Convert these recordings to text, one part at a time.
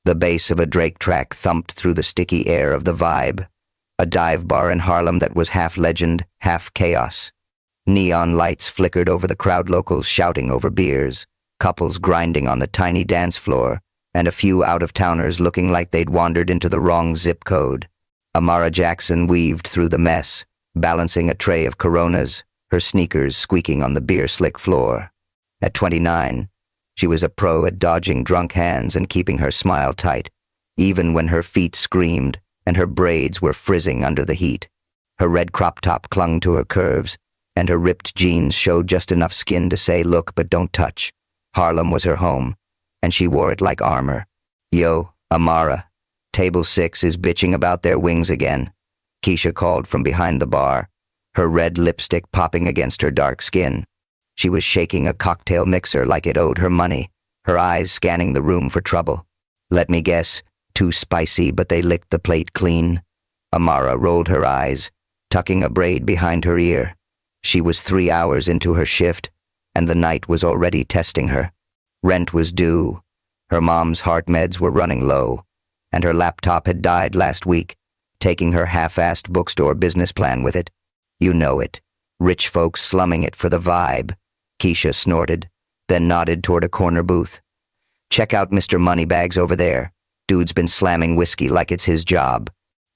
The bass of a Drake track thumped through the sticky air of the Vibe, a dive bar in Harlem that was half legend, half chaos. Neon lights flickered over the crowd, locals shouting over beers, couples grinding on the tiny dance floor, and a few out-of-towners looking like they'd wandered into the wrong zip code. Amara Jackson weaved through the mess, balancing a tray of Coronas, her sneakers squeaking on the beer-slick floor. At 29, she was a pro at dodging drunk hands and keeping her smile tight, even when her feet screamed and her braids were frizzing under the heat. Her red crop top clung to her curves, and her ripped jeans showed just enough skin to say, "Look, but don't touch." Harlem was her home, and she wore it like armor. "Yo, Amara, Table 6 is bitching about their wings again," Keisha called from behind the bar, her red lipstick popping against her dark skin. She was shaking a cocktail mixer like it owed her money, her eyes scanning the room for trouble. "Let me guess, too spicy, but they licked the plate clean." Amara rolled her eyes, tucking a braid behind her ear. She was 3 hours into her shift, and the night was already testing her. Rent was due, her mom's heart meds were running low, and her laptop had died last week, taking her half-assed bookstore business plan with it. "You know it. Rich folks slumming it for the Vibe," Keisha snorted, then nodded toward a corner booth. "Check out Mr. Moneybags over there. Dude's been slamming whiskey like it's his job."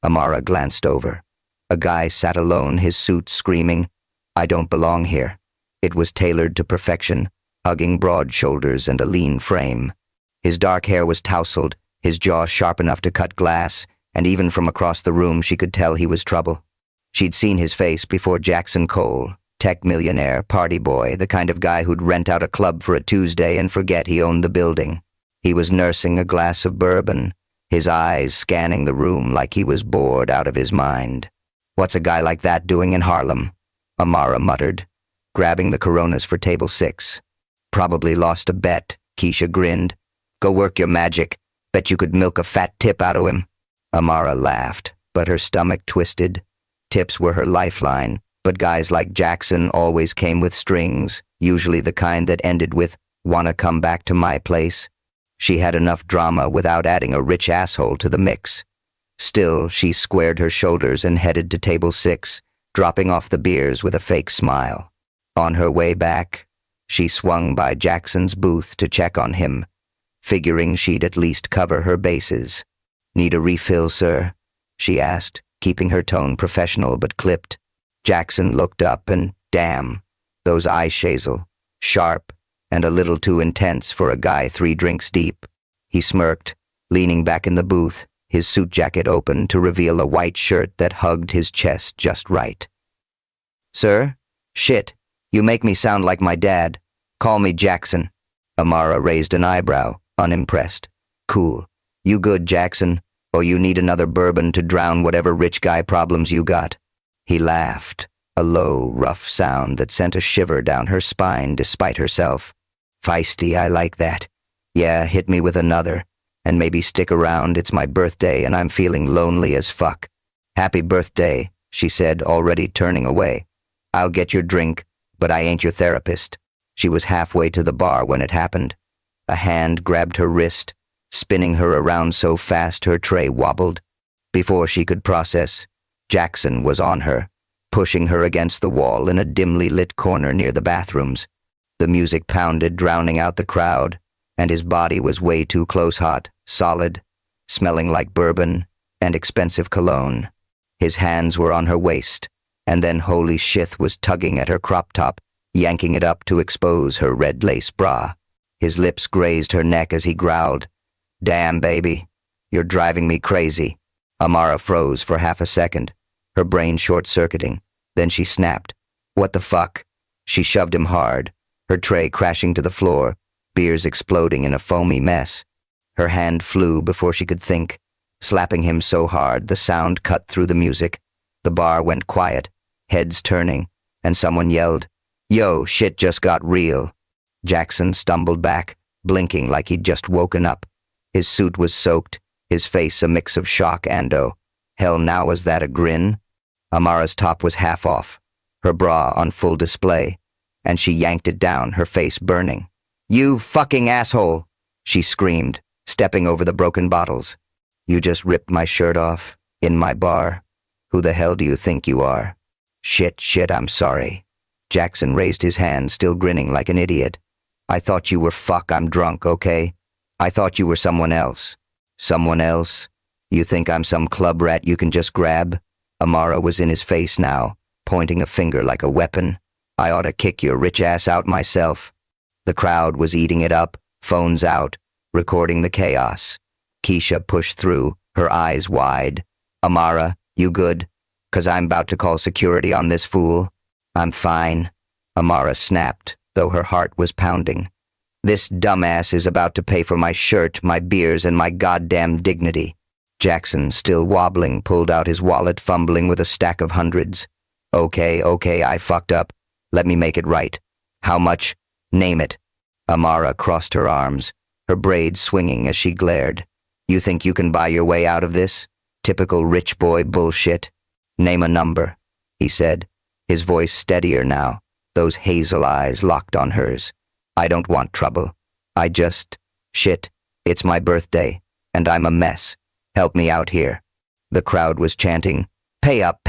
Amara glanced over. A guy sat alone, his suit screaming, "I don't belong here." It was tailored to perfection, hugging broad shoulders and a lean frame. His dark hair was tousled, his jaw sharp enough to cut glass, and even from across the room she could tell he was trouble. She'd seen his face before. Jackson Cole, tech millionaire, party boy, the kind of guy who'd rent out a club for a Tuesday and forget he owned the building. He was nursing a glass of bourbon, his eyes scanning the room like he was bored out of his mind. "What's a guy like that doing in Harlem?" Amara muttered, grabbing the Coronas for Table 6. "Probably lost a bet," Keisha grinned. "Go work your magic. Bet you could milk a fat tip out of him." Amara laughed, but her stomach twisted. Tips were her lifeline, but guys like Jackson always came with strings, usually the kind that ended with, "Wanna come back to my place?" She had enough drama without adding a rich asshole to the mix. Still, she squared her shoulders and headed to Table 6, dropping off the beers with a fake smile. On her way back, she swung by Jackson's booth to check on him, figuring she'd at least cover her bases. "Need a refill, sir?" she asked, keeping her tone professional but clipped. Jackson looked up and, damn, those eyes Shazel, sharp and a little too intense for a guy 3 drinks deep. He smirked, leaning back in the booth, his suit jacket open to reveal a white shirt that hugged his chest just right. "Sir? Shit, you make me sound like my dad. Call me Jackson." Amara raised an eyebrow, unimpressed. "Cool. You good, Jackson? Or you need another bourbon to drown whatever rich guy problems you got?" He laughed, a low, rough sound that sent a shiver down her spine despite herself. "Feisty, I like that. Yeah, hit me with another. And maybe stick around, it's my birthday and I'm feeling lonely as fuck." "Happy birthday," she said, already turning away. "I'll get your drink, but I ain't your therapist." She was halfway to the bar when it happened. A hand grabbed her wrist, spinning her around so fast her tray wobbled. Before she could process, Jackson was on her, pushing her against the wall in a dimly lit corner near the bathrooms. The music pounded, drowning out the crowd, and his body was way too close, hot, solid, smelling like bourbon and expensive cologne. His hands were on her waist, and then holy shit was tugging at her crop top, yanking it up to expose her red lace bra. His lips grazed her neck as he growled, "Damn, baby, you're driving me crazy." Amara froze for half a second, her brain short-circuiting. Then she snapped. "What the fuck?" She shoved him hard, her tray crashing to the floor, beers exploding in a foamy mess. Her hand flew before she could think, slapping him so hard the sound cut through the music. The bar went quiet, heads turning, and someone yelled, "Yo, shit just got real." Jackson stumbled back, blinking like he'd just woken up. His suit was soaked, his face a mix of shock and hell, now was that a grin? Amara's top was half off, her bra on full display, and she yanked it down, her face burning. "You fucking asshole!" she screamed, stepping over the broken bottles. You just ripped my shirt off, in my bar. Who the hell do you think you are? Shit, I'm sorry. Jackson raised his hand, still grinning like an idiot. I thought you were I'm drunk, okay? I thought you were someone else. Someone else? You think I'm some club rat you can just grab? Amara was in his face now, pointing a finger like a weapon. I ought to kick your rich ass out myself. The crowd was eating it up, phones out, recording the chaos. Keisha pushed through, her eyes wide. Amara, you good? 'Cause I'm about to call security on this fool. I'm fine. Amara snapped, though her heart was pounding. This dumbass is about to pay for my shirt, my beers, and my goddamn dignity. Jackson, still wobbling, pulled out his wallet, fumbling with a stack of hundreds. Okay, I fucked up. Let me make it right. How much? Name it. Amara crossed her arms, her braids swinging as she glared. You think you can buy your way out of this? Typical rich boy bullshit. Name a number, he said, his voice steadier now, those hazel eyes locked on hers. I don't want trouble. Shit, it's my birthday, and I'm a mess. Help me out here. The crowd was chanting, pay up,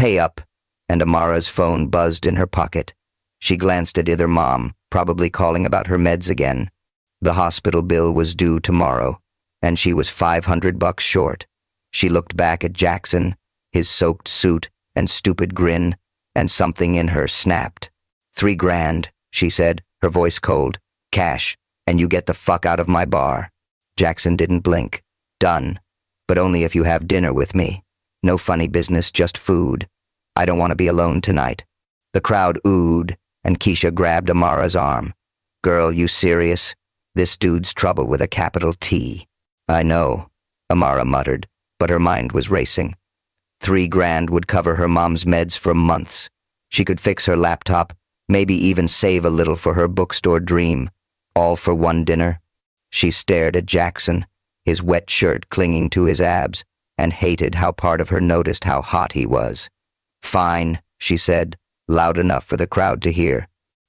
and Amara's phone buzzed in her pocket. She glanced at either mom, probably calling about her meds again. The hospital bill was due tomorrow, and she was $500 short. She looked back at Jackson, his soaked suit and stupid grin, and something in her snapped. $3,000, she said, her voice cold. Cash, and you get the fuck out of my bar. Jackson didn't blink. Done. But only if you have dinner with me. No funny business, just food. I don't want to be alone tonight. The crowd oohed, and Keisha grabbed Amara's arm. Girl, you serious? This dude's trouble with a capital T. I know, Amara muttered, but her mind was racing. $3,000 would cover her mom's meds for months. She could fix her laptop, maybe even save a little for her bookstore dream. All for one dinner? She stared at Jackson, his wet shirt clinging to his abs, and hated how part of her noticed how hot he was. Fine, she said, loud enough for the crowd to hear.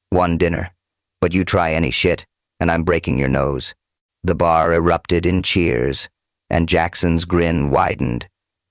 One dinner. But you try any shit, and I'm breaking your nose. The bar erupted in cheers, and Jackson's grin widened.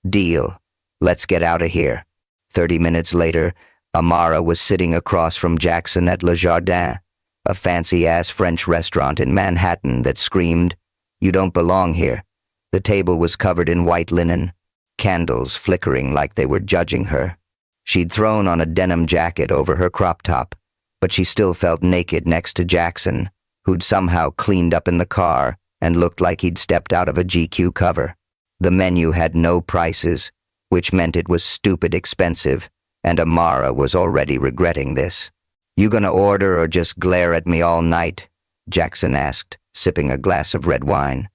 Deal. Let's get out of here. 30 minutes later, Amara was sitting across from Jackson at Le Jardin, a fancy-ass French restaurant in Manhattan that screamed, "You don't belong here." The table was covered in white linen, candles flickering like they were judging her. She'd thrown on a denim jacket over her crop top, but she still felt naked next to Jackson, who'd somehow cleaned up in the car and looked like he'd stepped out of a GQ cover. The menu had no prices, which meant it was stupid expensive, and Amara was already regretting this. You gonna order or just glare at me all night? Jackson asked, sipping a glass of red wine.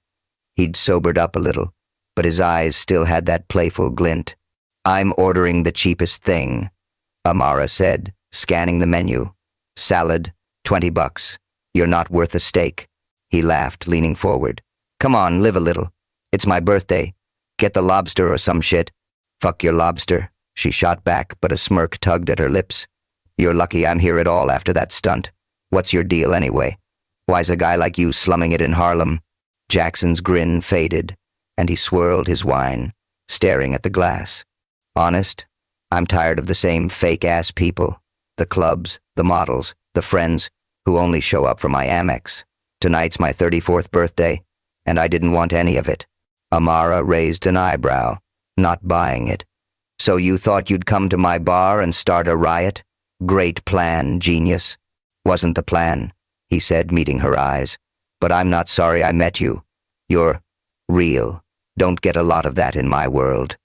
He'd sobered up a little, but his eyes still had that playful glint. I'm ordering the cheapest thing, Amara said, scanning the menu. Salad, $20. You're not worth a steak. He laughed, leaning forward. Come on, live a little. It's my birthday. Get the lobster or some shit. Fuck your lobster, she shot back, but a smirk tugged at her lips. You're lucky I'm here at all after that stunt. What's your deal anyway? Why's a guy like you slumming it in Harlem? Jackson's grin faded, and he swirled his wine, staring at the glass. Honest, I'm tired of the same fake-ass people. The clubs, the models, the friends, who only show up for my Amex. Tonight's my 34th birthday, and I didn't want any of it. Amara raised an eyebrow, not buying it. So you thought you'd come to my bar and start a riot? Great plan, genius. Wasn't the plan, he said, meeting her eyes. But I'm not sorry I met you. You're real. Don't get a lot of that in my world.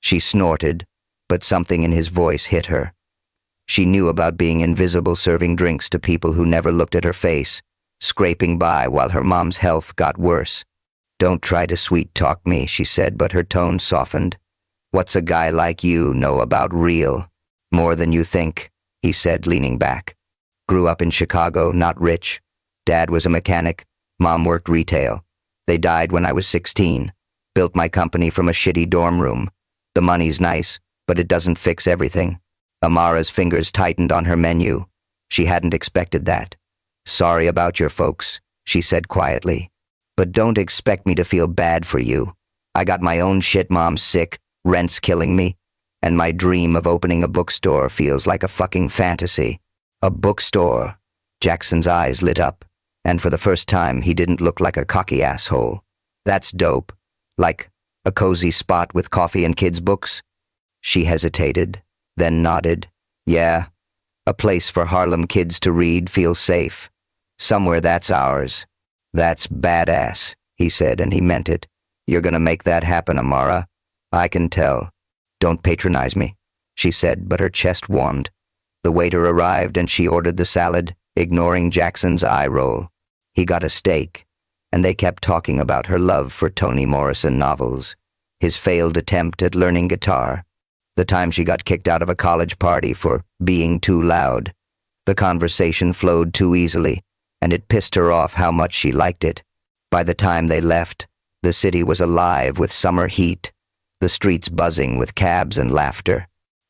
She snorted, but something in his voice hit her. She knew about being invisible, serving drinks to people who never looked at her face, scraping by while her mom's health got worse. Don't try to sweet-talk me, she said, but her tone softened. What's a guy like you know about real? More than you think, he said, leaning back. Grew up in Chicago, not rich. Dad was a mechanic. Mom worked retail. They died when I was 16. Built my company from a shitty dorm room. The money's nice, but it doesn't fix everything. Amara's fingers tightened on her menu. She hadn't expected that. Sorry about your folks, she said quietly. But don't expect me to feel bad for you. I got my own shit, mom sick, rent's killing me, and my dream of opening a bookstore feels like a fucking fantasy. A bookstore. Jackson's eyes lit up, and for the first time he didn't look like a cocky asshole. That's dope. Like a cozy spot with coffee and kids' books? She hesitated, then nodded. Yeah, a place for Harlem kids to read feels safe. Somewhere that's ours. That's badass, he said, and he meant it. You're gonna make that happen, Amara. I can tell. Don't patronize me, she said, but her chest warmed. The waiter arrived and she ordered the salad, ignoring Jackson's eye roll. He got a steak, and they kept talking about her love for Toni Morrison novels, his failed attempt at learning guitar, the time she got kicked out of a college party for being too loud. The conversation flowed too easily, and it pissed her off how much she liked it. By the time they left, the city was alive with summer heat, the streets buzzing with cabs and laughter.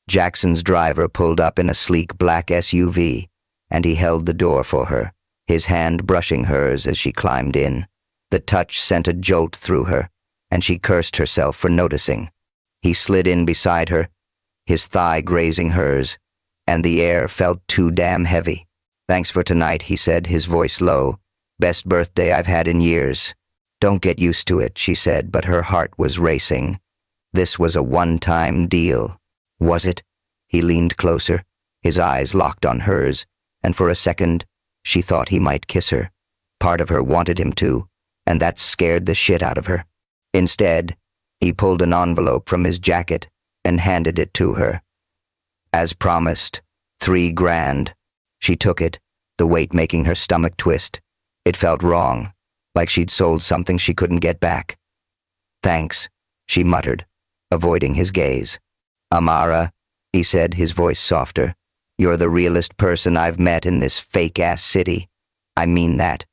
Jackson's driver pulled up in a sleek black SUV, and he held the door for her, his hand brushing hers as she climbed in. The touch sent a jolt through her, and she cursed herself for noticing. He slid in beside her, his thigh grazing hers, and the air felt too damn heavy. Thanks for tonight, he said, his voice low. Best birthday I've had in years. Don't get used to it, she said, but her heart was racing. This was a one-time deal. Was it? He leaned closer, his eyes locked on hers, and for a second, she thought he might kiss her. Part of her wanted him to, and that scared the shit out of her. Instead, he pulled an envelope from his jacket and handed it to her. As promised, $3,000. She took it, the weight making her stomach twist. It felt wrong, like she'd sold something she couldn't get back. Thanks, she muttered, avoiding his gaze. Amara, he said, his voice softer, you're the realest person I've met in this fake-ass city. I mean that.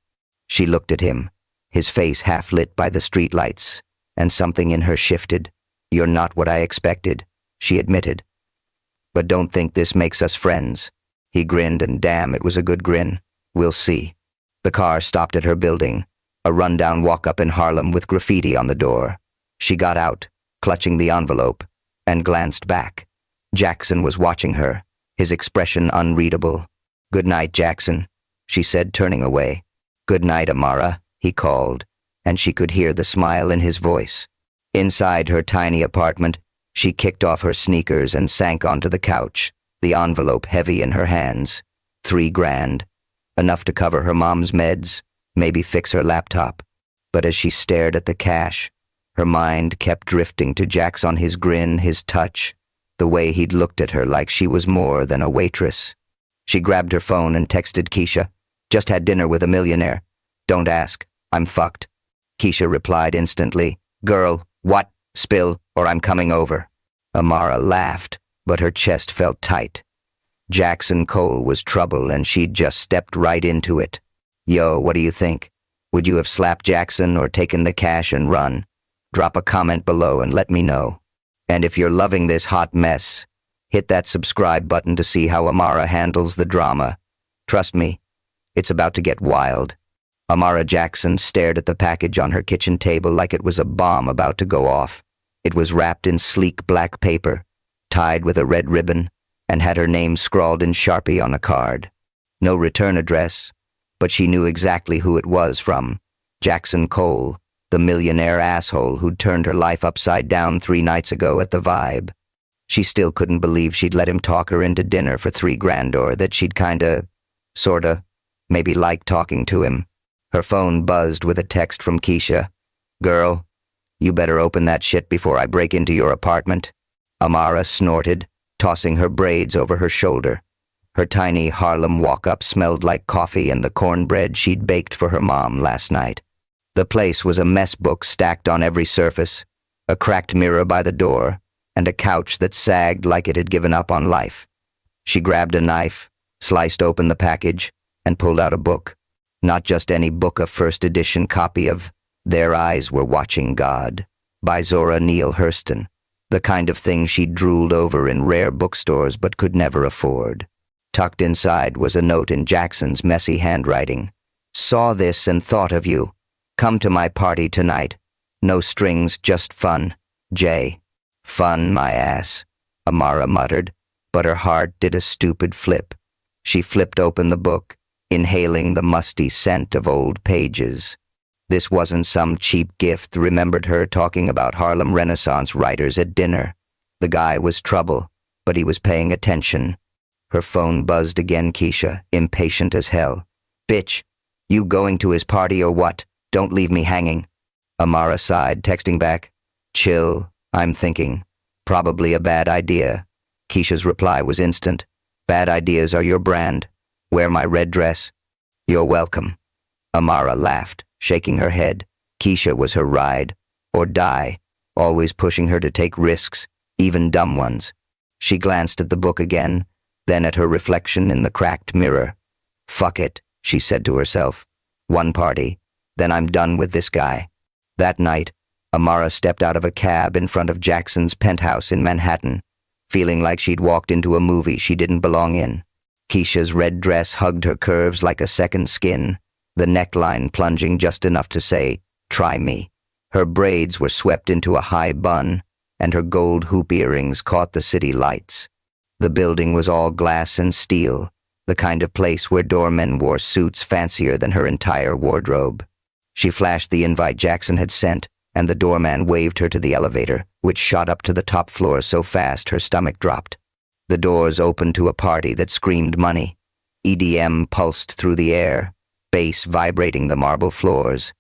She looked at him, his face half lit by the streetlights, and something in her shifted. You're not what I expected, she admitted. But don't think this makes us friends. He grinned, and damn, it was a good grin. We'll see. The car stopped at her building, a rundown walk-up in Harlem with graffiti on the door. She got out, clutching the envelope, and glanced back. Jackson was watching her, his expression unreadable. Good night, Jackson, she said, turning away. Good night, Amara, he called, and she could hear the smile in his voice. Inside her tiny apartment, she kicked off her sneakers and sank onto the couch, the envelope heavy in her hands. $3,000. Enough to cover her mom's meds, maybe fix her laptop. But as she stared at the cash, her mind kept drifting to Jackson, his grin, his touch, the way he'd looked at her like she was more than a waitress. She grabbed her phone and texted Keisha. Just had dinner with a millionaire. Don't ask. I'm fucked. Keisha replied instantly. Girl, what? Spill, or I'm coming over. Amara laughed, but her chest felt tight. Jackson Cole was trouble, and she'd just stepped right into it. Yo, what do you think? Would you have slapped Jackson or taken the cash and run? Drop a comment below and let me know. And if you're loving this hot mess, hit that subscribe button to see how Amara handles the drama. Trust me, it's about to get wild. Amara Jackson stared at the package on her kitchen table like it was a bomb about to go off. It was wrapped in sleek black paper, tied with a red ribbon, and had her name scrawled in Sharpie on a card. No return address, but she knew exactly who it was from. Jackson Cole, the millionaire asshole who'd turned her life upside down 3 nights ago at the Vibe. She still couldn't believe she'd let him talk her into dinner for $3,000, or that she'd sorta, maybe like talking to him. Her phone buzzed with a text from Keisha. Girl, you better open that shit before I break into your apartment. Amara snorted, tossing her braids over her shoulder. Her tiny Harlem walk-up smelled like coffee and the cornbread she'd baked for her mom last night. The place was a mess book stacked on every surface, a cracked mirror by the door, and a couch that sagged like it had given up on life. She grabbed a knife, sliced open the package, and pulled out a book. Not just any book, a first edition copy of Their Eyes Were Watching God by Zora Neale Hurston, the kind of thing she'd drooled over in rare bookstores but could never afford. Tucked inside was a note in Jackson's messy handwriting. Saw this and thought of you. Come to my party tonight. No strings, just fun. Jay. Fun, my ass, Amara muttered, but her heart did a stupid flip. She flipped open the book, inhaling the musty scent of old pages. This wasn't some cheap gift, remembered her talking about Harlem Renaissance writers at dinner. The guy was trouble, but he was paying attention. Her phone buzzed again. Keisha, impatient as hell. Bitch, you going to his party or what? Don't leave me hanging. Amara sighed, texting back. Chill, I'm thinking. Probably a bad idea. Keisha's reply was instant. Bad ideas are your brand. Wear my red dress. You're welcome. Amara laughed, shaking her head. Keisha was her ride, or die, always pushing her to take risks, even dumb ones. She glanced at the book again, then at her reflection in the cracked mirror. Fuck it, she said to herself. One party, then I'm done with this guy. That night, Amara stepped out of a cab in front of Jackson's penthouse in Manhattan, feeling like she'd walked into a movie she didn't belong in. Keisha's red dress hugged her curves like a second skin, the neckline plunging just enough to say, "Try me." Her braids were swept into a high bun, and her gold hoop earrings caught the city lights. The building was all glass and steel, the kind of place where doormen wore suits fancier than her entire wardrobe. She flashed the invite Jackson had sent, and the doorman waved her to the elevator, which shot up to the top floor so fast her stomach dropped. The doors opened to a party that screamed money. EDM pulsed through the air, bass vibrating the marble floors.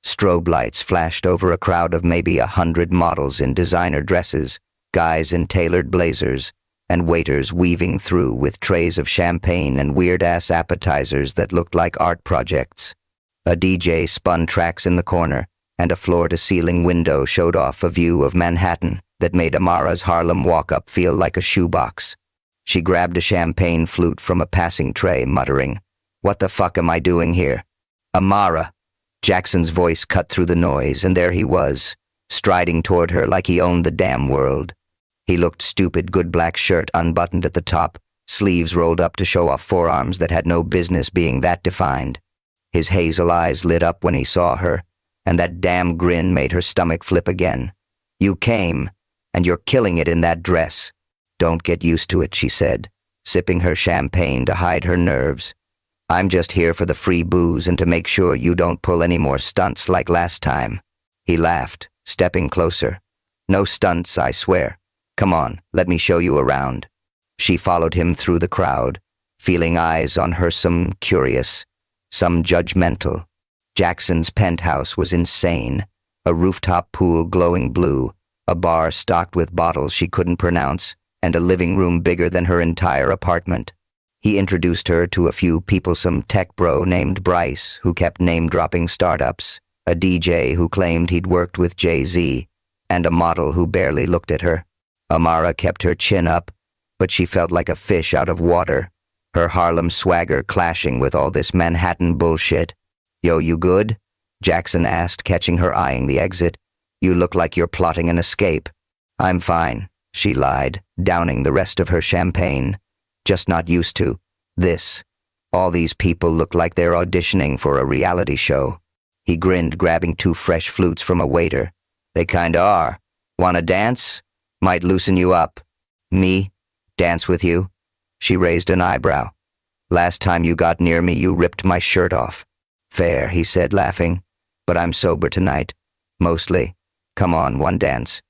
Strobe lights flashed over a crowd of maybe 100 models in designer dresses, guys in tailored blazers, and waiters weaving through with trays of champagne and weird-ass appetizers that looked like art projects. A DJ spun tracks in the corner, and a floor-to-ceiling window showed off a view of Manhattan that made Amara's Harlem walk-up feel like a shoebox. She grabbed a champagne flute from a passing tray, muttering, "What the fuck am I doing here?" "Amara!" Jackson's voice cut through the noise, and there he was, striding toward her like he owned the damn world. He looked stupid, good black shirt unbuttoned at the top, sleeves rolled up to show off forearms that had no business being that defined. His hazel eyes lit up when he saw her, and that damn grin made her stomach flip again. "You came, and you're killing it in that dress." "Don't get used to it," she said, sipping her champagne to hide her nerves. "I'm just here for the free booze and to make sure you don't pull any more stunts like last time." He laughed, stepping closer. "No stunts, I swear. Come on, let me show you around." She followed him through the crowd, feeling eyes on her, some curious, some judgmental. Jackson's penthouse was insane. A rooftop pool glowing blue, a bar stocked with bottles she couldn't pronounce, and a living room bigger than her entire apartment. He introduced her to a few people, some tech bro named Bryce who kept name-dropping startups, a DJ who claimed he'd worked with Jay-Z, and a model who barely looked at her. Amara kept her chin up, but she felt like a fish out of water, her Harlem swagger clashing with all this Manhattan bullshit. "Yo, you good?" Jackson asked, catching her eyeing the exit. "You look like you're plotting an escape." "I'm fine," she lied, downing the rest of her champagne. "Just not used to this. All these people look like they're auditioning for a reality show." He grinned, grabbing 2 fresh flutes from a waiter. "They kinda are. Wanna dance? Might loosen you up." "Me? Dance with you?" She raised an eyebrow. "Last time you got near me, you ripped my shirt off." "Fair," he said, laughing. "But I'm sober tonight. Mostly. Come on, one dance."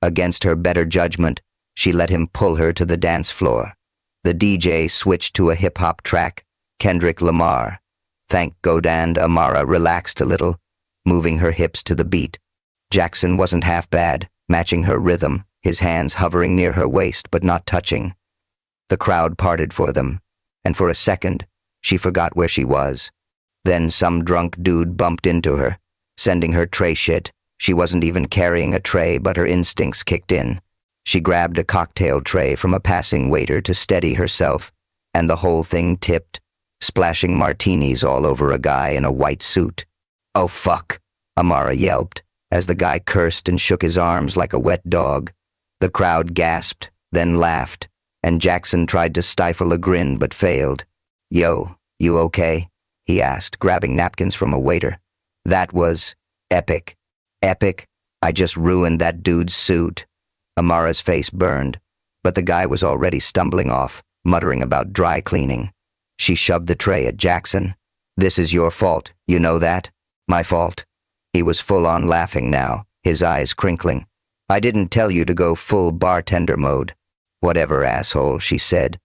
Against her better judgment, she let him pull her to the dance floor. The DJ switched to a hip-hop track, Kendrick Lamar. Thank Godand, Amara relaxed a little, moving her hips to the beat. Jackson wasn't half bad, matching her rhythm, his hands hovering near her waist but not touching. The crowd parted for them, and for a second, she forgot where she was. Then some drunk dude bumped into her, sending her tray shit. She wasn't even carrying a tray, but her instincts kicked in. She grabbed a cocktail tray from a passing waiter to steady herself, and the whole thing tipped, splashing martinis all over a guy in a white suit. "Oh fuck," Amara yelped, as the guy cursed and shook his arms like a wet dog. The crowd gasped, then laughed, and Jackson tried to stifle a grin but failed. "Yo, you okay?" he asked, grabbing napkins from a waiter. "That was," Epic. Epic? I just ruined that dude's suit. Amara's face burned, but the guy was already stumbling off, muttering about dry cleaning. She shoved the tray at Jackson. This is your fault, you know that? My fault. He was full-on laughing now, his eyes crinkling. I didn't tell you to go full bartender mode. Whatever, asshole, she said.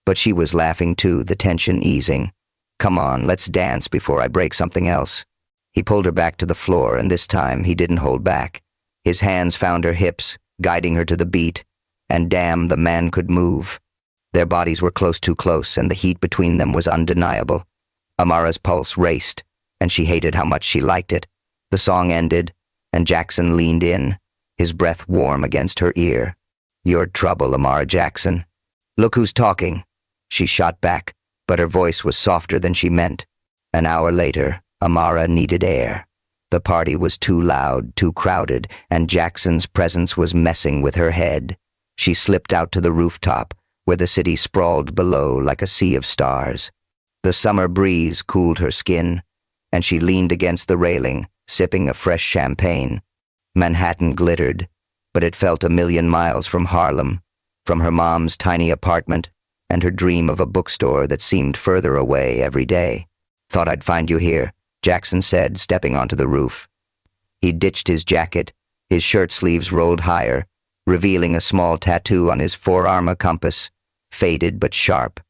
But she was laughing too, the tension easing. Come on, let's dance before I break something else. He pulled her back to the floor, and this time he didn't hold back. His hands found her hips, guiding her to the beat, and damn, the man could move. Their bodies were too close, and the heat between them was undeniable. Amara's pulse raced, and she hated how much she liked it. The song ended, and Jackson leaned in, his breath warm against her ear. You're trouble, Amara Jackson. Look who's talking. She shot back, but her voice was softer than she meant. An hour later, Amara needed air. The party was too loud, too crowded, and Jackson's presence was messing with her head. She slipped out to the rooftop, where the city sprawled below like a sea of stars. The summer breeze cooled her skin, and she leaned against the railing, sipping a fresh champagne. Manhattan glittered, but it felt a million miles from Harlem, from her mom's tiny apartment, and her dream of a bookstore that seemed further away every day. Thought I'd find you here, Jackson said, stepping onto the roof. He ditched his jacket, his shirt sleeves rolled higher, revealing a small tattoo on his forearm, a compass, faded but sharp.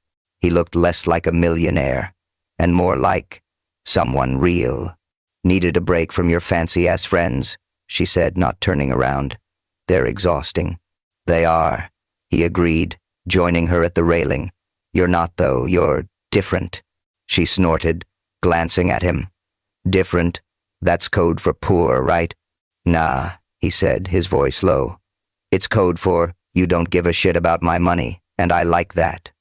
He looked less like a millionaire, and more like someone real. Needed a break from your fancy-ass friends, she said, not turning around. They're exhausting. They are, he agreed, joining her at the railing. You're not, though. You're different, she snorted, glancing at him. Different? That's code for poor, right? Nah, he said, his voice low. It's code for, you don't give a shit about my money, and I like that.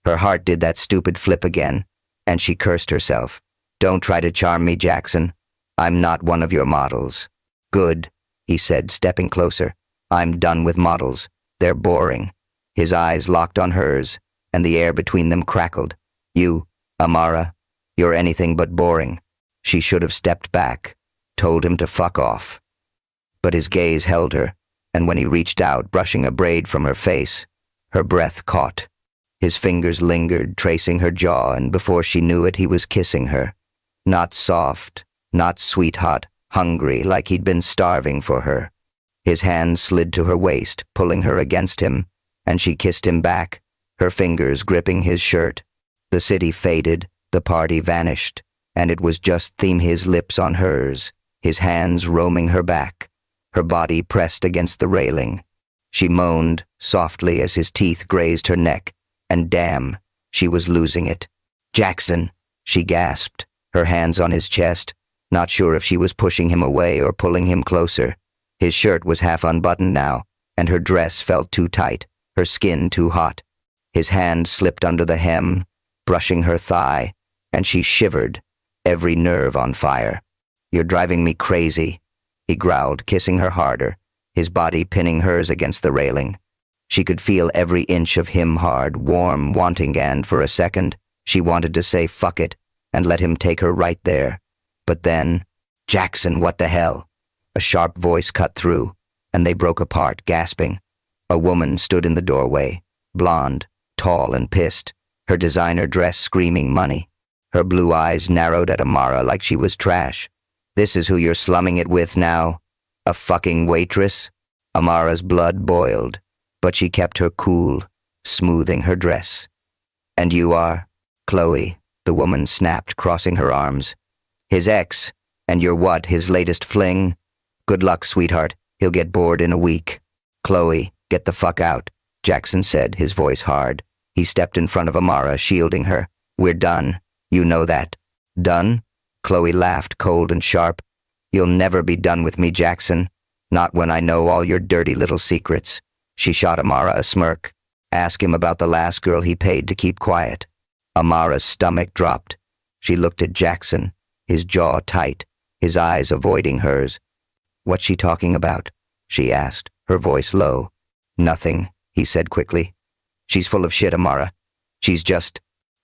Her heart did that stupid flip again, and she cursed herself. Don't try to charm me, Jackson. I'm not one of your models. Good, he said, stepping closer. I'm done with models. They're boring. His eyes locked on hers, and the air between them crackled. You, Amara, you're anything but boring. She should have stepped back, told him to fuck off. But his gaze held her, and when he reached out, brushing a braid from her face, her breath caught. His fingers lingered, tracing her jaw, and before she knew it, he was kissing her. Not soft, not sweet-hot, hungry, like he'd been starving for her. His hand slid to her waist, pulling her against him, and she kissed him back, her fingers gripping his shirt. The city faded, the party vanished, and it was just his lips on hers, his hands roaming her back, her body pressed against the railing. She moaned softly as his teeth grazed her neck, and damn, she was losing it. Jackson, she gasped, her hands on his chest, not sure if she was pushing him away or pulling him closer. His shirt was half unbuttoned now, and her dress felt too tight, her skin too hot. His hand slipped under the hem, brushing her thigh, and she shivered, every nerve on fire. You're driving me crazy, he growled, kissing her harder, his body pinning hers against the railing. She could feel every inch of him hard, warm, wanting, and for a second, she wanted to say fuck it and let him take her right there. But then, Jackson, what the hell? A sharp voice cut through, and they broke apart, gasping. A woman stood in the doorway, blonde, tall and pissed, her designer dress screaming money. Her blue eyes narrowed at Amara like she was trash. This is who you're slumming it with now? A fucking waitress? Amara's blood boiled, but she kept her cool, smoothing her dress. And you are? Chloe, the woman snapped, crossing her arms. His ex, and you're what, his latest fling? Good luck, sweetheart. He'll get bored in a week. Chloe, get the fuck out, Jackson said, his voice hard. He stepped in front of Amara, shielding her. We're done. You know that. Done? Chloe laughed, cold and sharp. You'll never be done with me, Jackson. Not when I know all your dirty little secrets. She shot Amara a smirk. Ask him about the last girl he paid to keep quiet. Amara's stomach dropped. She looked at Jackson, his jaw tight, his eyes avoiding hers. What's she talking about? She asked, her voice low. Nothing, he said quickly. She's full of shit, Amara. She's just...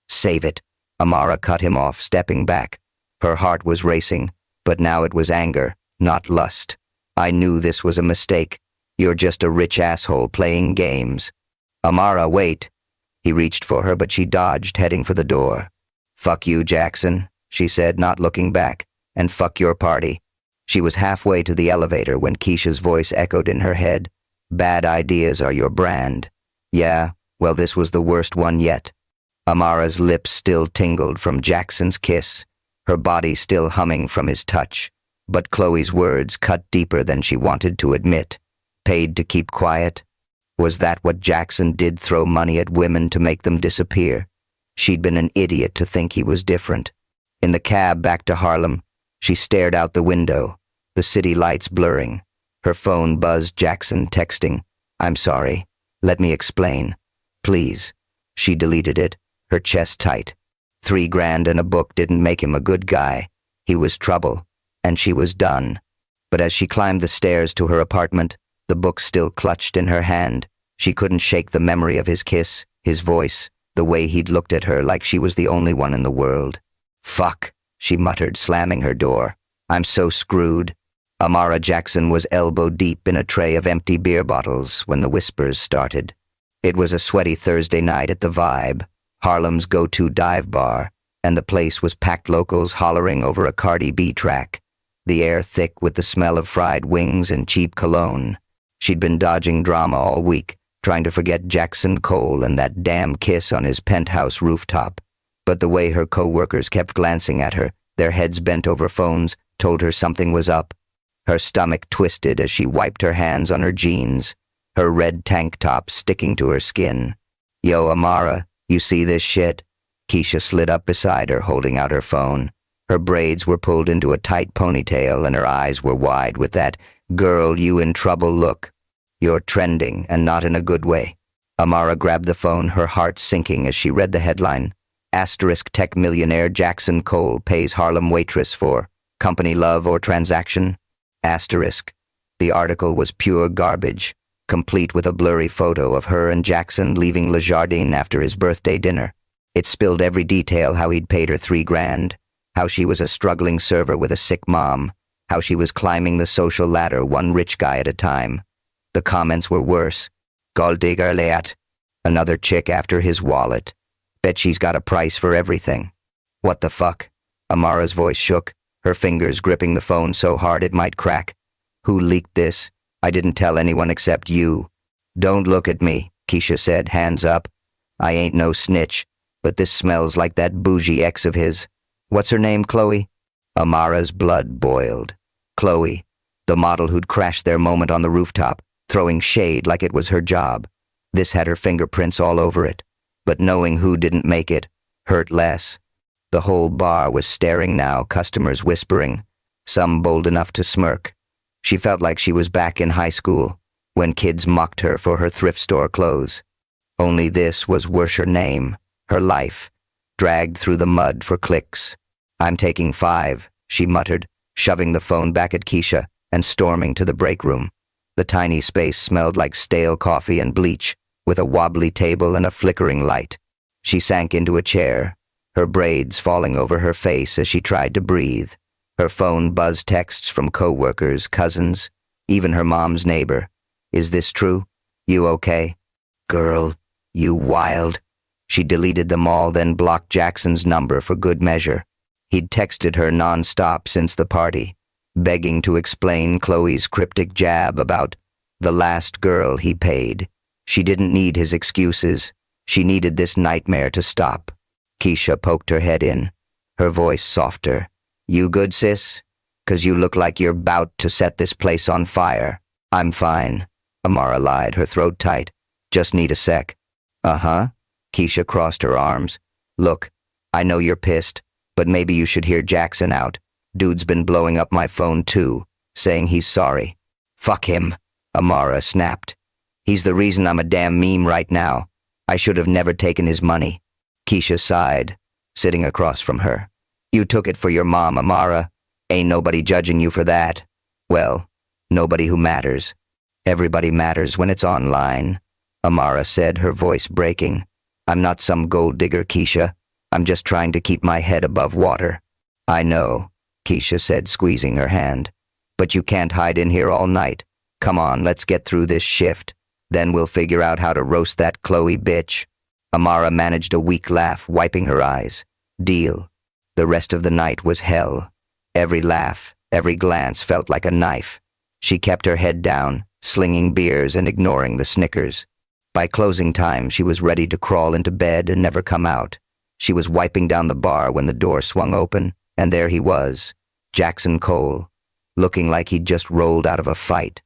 Save it. Amara cut him off, stepping back. Her heart was racing, but now it was anger, not lust. I knew this was a mistake. You're just a rich asshole playing games. Amara, wait. He reached for her, but she dodged, heading for the door. Fuck you, Jackson, she said, not looking back, and fuck your party. She was halfway to the elevator when Keisha's voice echoed in her head. Bad ideas are your brand. Yeah, well, this was the worst one yet. Amara's lips still tingled from Jackson's kiss, her body still humming from his touch. But Chloe's words cut deeper than she wanted to admit. Paid to keep quiet? Was that what Jackson did, throw money at women to make them disappear? She'd been an idiot to think he was different. In the cab back to Harlem, she stared out the window, the city lights blurring. Her phone buzzed, Jackson texting. I'm sorry. Let me explain. Please. She deleted it, her chest tight. $3,000 and a book didn't make him a good guy. He was trouble, and she was done. But as she climbed the stairs to her apartment, the book still clutched in her hand. She couldn't shake the memory of his kiss, his voice, the way he'd looked at her like she was the only one in the world. Fuck, she muttered, slamming her door. I'm so screwed. Amara Jackson was elbow deep in a tray of empty beer bottles when the whispers started. It was a sweaty Thursday night at the Vibe, Harlem's go-to dive bar, and the place was packed, locals hollering over a Cardi B track, the air thick with the smell of fried wings and cheap cologne. She'd been dodging drama all week, trying to forget Jackson Cole and that damn kiss on his penthouse rooftop. But the way her co-workers kept glancing at her, their heads bent over phones, told her something was up. Her stomach twisted as she wiped her hands on her jeans, her red tank top sticking to her skin. Yo, Amara, you see this shit? Keisha slid up beside her, holding out her phone. Her braids were pulled into a tight ponytail and her eyes were wide with that girl you in trouble look. You're trending, and not in a good way. Amara grabbed the phone, her heart sinking as she read the headline. Asterisk tech millionaire Jackson Cole pays Harlem waitress for company love or transaction. Asterisk. The article was pure garbage, complete with a blurry photo of her and Jackson leaving Le Jardin after his birthday dinner. It spilled every detail: how he'd paid her $3,000, how she was a struggling server with a sick mom, how she was climbing the social ladder one rich guy at a time. The comments were worse. Gold digger leat. Another chick after his wallet. Bet she's got a price for everything. What the fuck? Amara's voice shook, her fingers gripping the phone so hard it might crack. Who leaked this? I didn't tell anyone except you. Don't look at me, Keisha said, hands up. I ain't no snitch, but this smells like that bougie ex of his. What's her name, Chloe? Amara's blood boiled. Chloe, the model who'd crashed their moment on the rooftop, throwing shade like it was her job. This had her fingerprints all over it, but knowing who didn't make it hurt less. The whole bar was staring now, customers whispering, some bold enough to smirk. She felt like she was back in high school, when kids mocked her for her thrift store clothes. Only this was worse: her name, her life, dragged through the mud for clicks. I'm taking 5, she muttered, shoving the phone back at Keisha and storming to the break room. The tiny space smelled like stale coffee and bleach, with a wobbly table and a flickering light. She sank into a chair, her braids falling over her face as she tried to breathe. Her phone buzzed texts from co-workers, cousins, even her mom's neighbor. Is this true? You okay? Girl, you wild. She deleted them all, then blocked Jackson's number for good measure. He'd texted her non-stop since the party, begging to explain Chloe's cryptic jab about the last girl he paid. She didn't need his excuses. She needed this nightmare to stop. Keisha poked her head in, her voice softer. You good, sis? 'Cause you look like you're 'bout to set this place on fire. I'm fine, Amara lied, her throat tight. Just need a sec. Uh-huh. Keisha crossed her arms. Look, I know you're pissed, but maybe you should hear Jackson out. Dude's been blowing up my phone too, saying he's sorry. Fuck him, Amara snapped. He's the reason I'm a damn meme right now. I should have never taken his money. Keisha sighed, sitting across from her. You took it for your mom, Amara. Ain't nobody judging you for that. Well, nobody who matters. Everybody matters when it's online, Amara said, her voice breaking. I'm not some gold digger, Keisha. I'm just trying to keep my head above water. I know, Keisha said, squeezing her hand. But you can't hide in here all night. Come on, let's get through this shift. Then we'll figure out how to roast that Chloe bitch. Amara managed a weak laugh, wiping her eyes. Deal. The rest of the night was hell. Every laugh, every glance felt like a knife. She kept her head down, slinging beers and ignoring the snickers. By closing time, she was ready to crawl into bed and never come out. She was wiping down the bar when the door swung open, and there he was, Jackson Cole, looking like he'd just rolled out of a fight.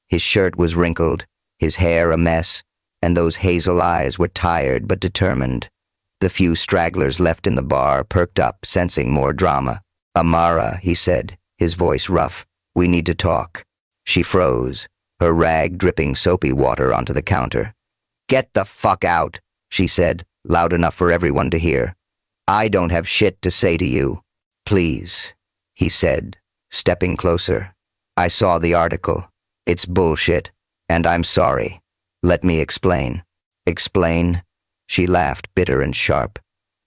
His shirt was wrinkled, his hair a mess, and those hazel eyes were tired but determined. The few stragglers left in the bar perked up, sensing more drama. "Amara," he said, his voice rough, "we need to talk." She froze, her rag dripping soapy water onto the counter. "Get the fuck out," she said, loud enough for everyone to hear. "I don't have shit to say to you." "Please," he said, stepping closer. "I saw the article. It's bullshit, and I'm sorry. Let me explain." "Explain?" She laughed, bitter and sharp.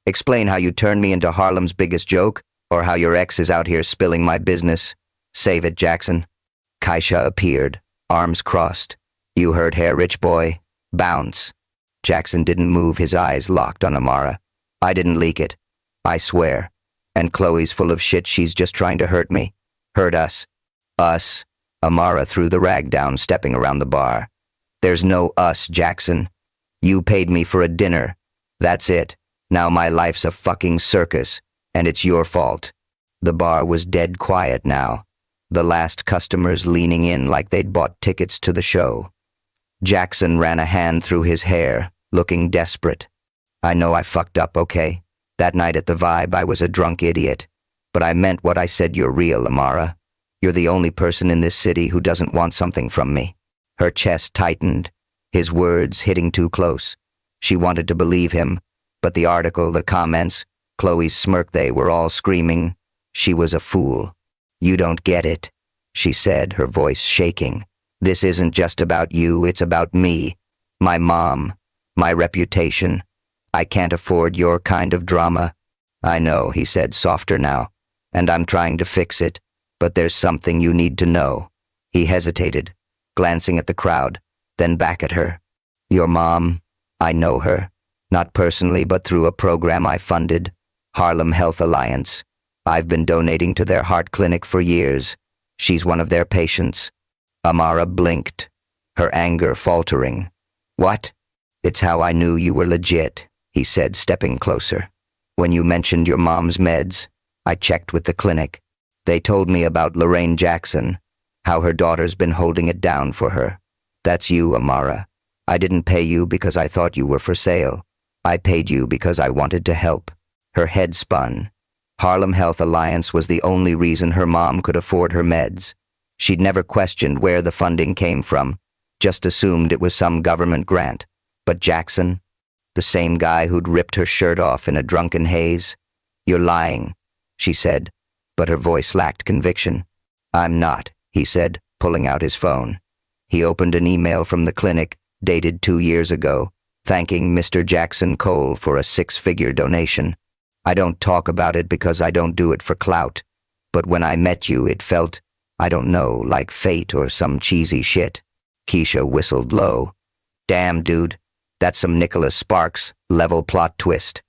"Explain how you turned me into Harlem's biggest joke, or how your ex is out here spilling my business? Save it, Jackson." Kaisha appeared, arms crossed. "You heard hair, rich boy. Bounce." Jackson didn't move, his eyes locked on Amara. "I didn't leak it. I swear. And Chloe's full of shit. She's just trying to hurt me. Hurt us." "Us?" Amara threw the rag down, stepping around the bar. "There's no us, Jackson. You paid me for a dinner. That's it. Now my life's a fucking circus, and it's your fault." The bar was dead quiet now, the last customers leaning in like they'd bought tickets to the show. Jackson ran a hand through his hair, looking desperate. "I know I fucked up, okay? That night at the Vibe, I was a drunk idiot. But I meant what I said. You're real, Amara. You're the only person in this city who doesn't want something from me." Her chest tightened, his words hitting too close. She wanted to believe him, but the article, the comments, Chloe's smirk, they were all screaming she was a fool. "You don't get it," she said, her voice shaking. "This isn't just about you, it's about me, my mom, my reputation. I can't afford your kind of drama." "I know," he said, softer now, "and I'm trying to fix it, but there's something you need to know." He hesitated, glancing at the crowd, then back at her. "Your mom, I know her, not personally but through a program I funded, Harlem Health Alliance. I've been donating to their heart clinic for years. She's one of their patients." Amara blinked, her anger faltering. "What?" "It's how I knew you were legit," he said, stepping closer. "When you mentioned your mom's meds, I checked with the clinic. They told me about Lorraine Jackson, how her daughter's been holding it down for her. That's you, Amara. I didn't pay you because I thought you were for sale. I paid you because I wanted to help." Her head spun. Harlem Health Alliance was the only reason her mom could afford her meds. She'd never questioned where the funding came from, just assumed it was some government grant. But Jackson, the same guy who'd ripped her shirt off in a drunken haze? "You're lying," she said, but her voice lacked conviction. "I'm not," he said, pulling out his phone. He opened an email from the clinic, dated 2 years ago, thanking Mr. Jackson Cole for a 6-figure donation. "I don't talk about it because I don't do it for clout, but when I met you it felt, I don't know, like fate or some cheesy shit." Keisha whistled low. "Damn, dude, that's some Nicholas Sparks level plot twist."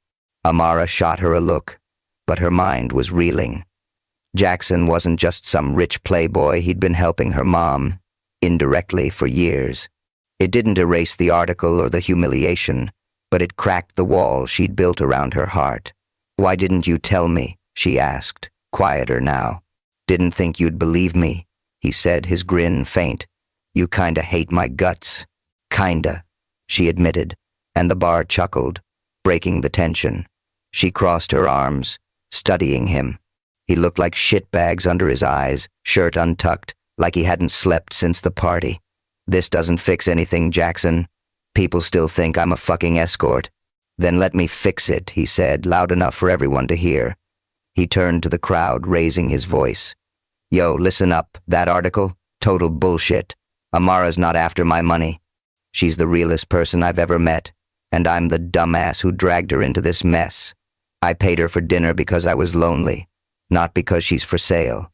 Amara shot her a look, but her mind was reeling. Jackson wasn't just some rich playboy. He'd been helping her mom, indirectly, for years. It didn't erase the article or the humiliation, but it cracked the wall she'd built around her heart. "Why didn't you tell me?" she asked, quieter now. "Didn't think you'd believe me," he said, his grin faint. "You kinda hate my guts." "Kinda," she admitted, and the bar chuckled, breaking the tension. She crossed her arms, studying him. He looked like shitbags under his eyes, shirt untucked, like he hadn't slept since the party. "This doesn't fix anything, Jackson. People still think I'm a fucking escort." "Then let me fix it," he said, loud enough for everyone to hear. He turned to the crowd, raising his voice. "Yo, listen up. That article? Total bullshit. Amara's not after my money. She's the realest person I've ever met, and I'm the dumbass who dragged her into this mess. I paid her for dinner because I was lonely, not because she's for sale.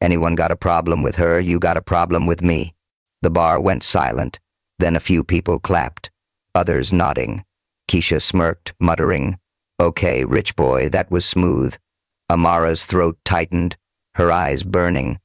Anyone got a problem with her, you got a problem with me. The bar went silent. Then a few people clapped, others nodding. Keisha smirked, muttering, "Okay, rich boy, that was smooth." Amara's throat tightened, her eyes burning.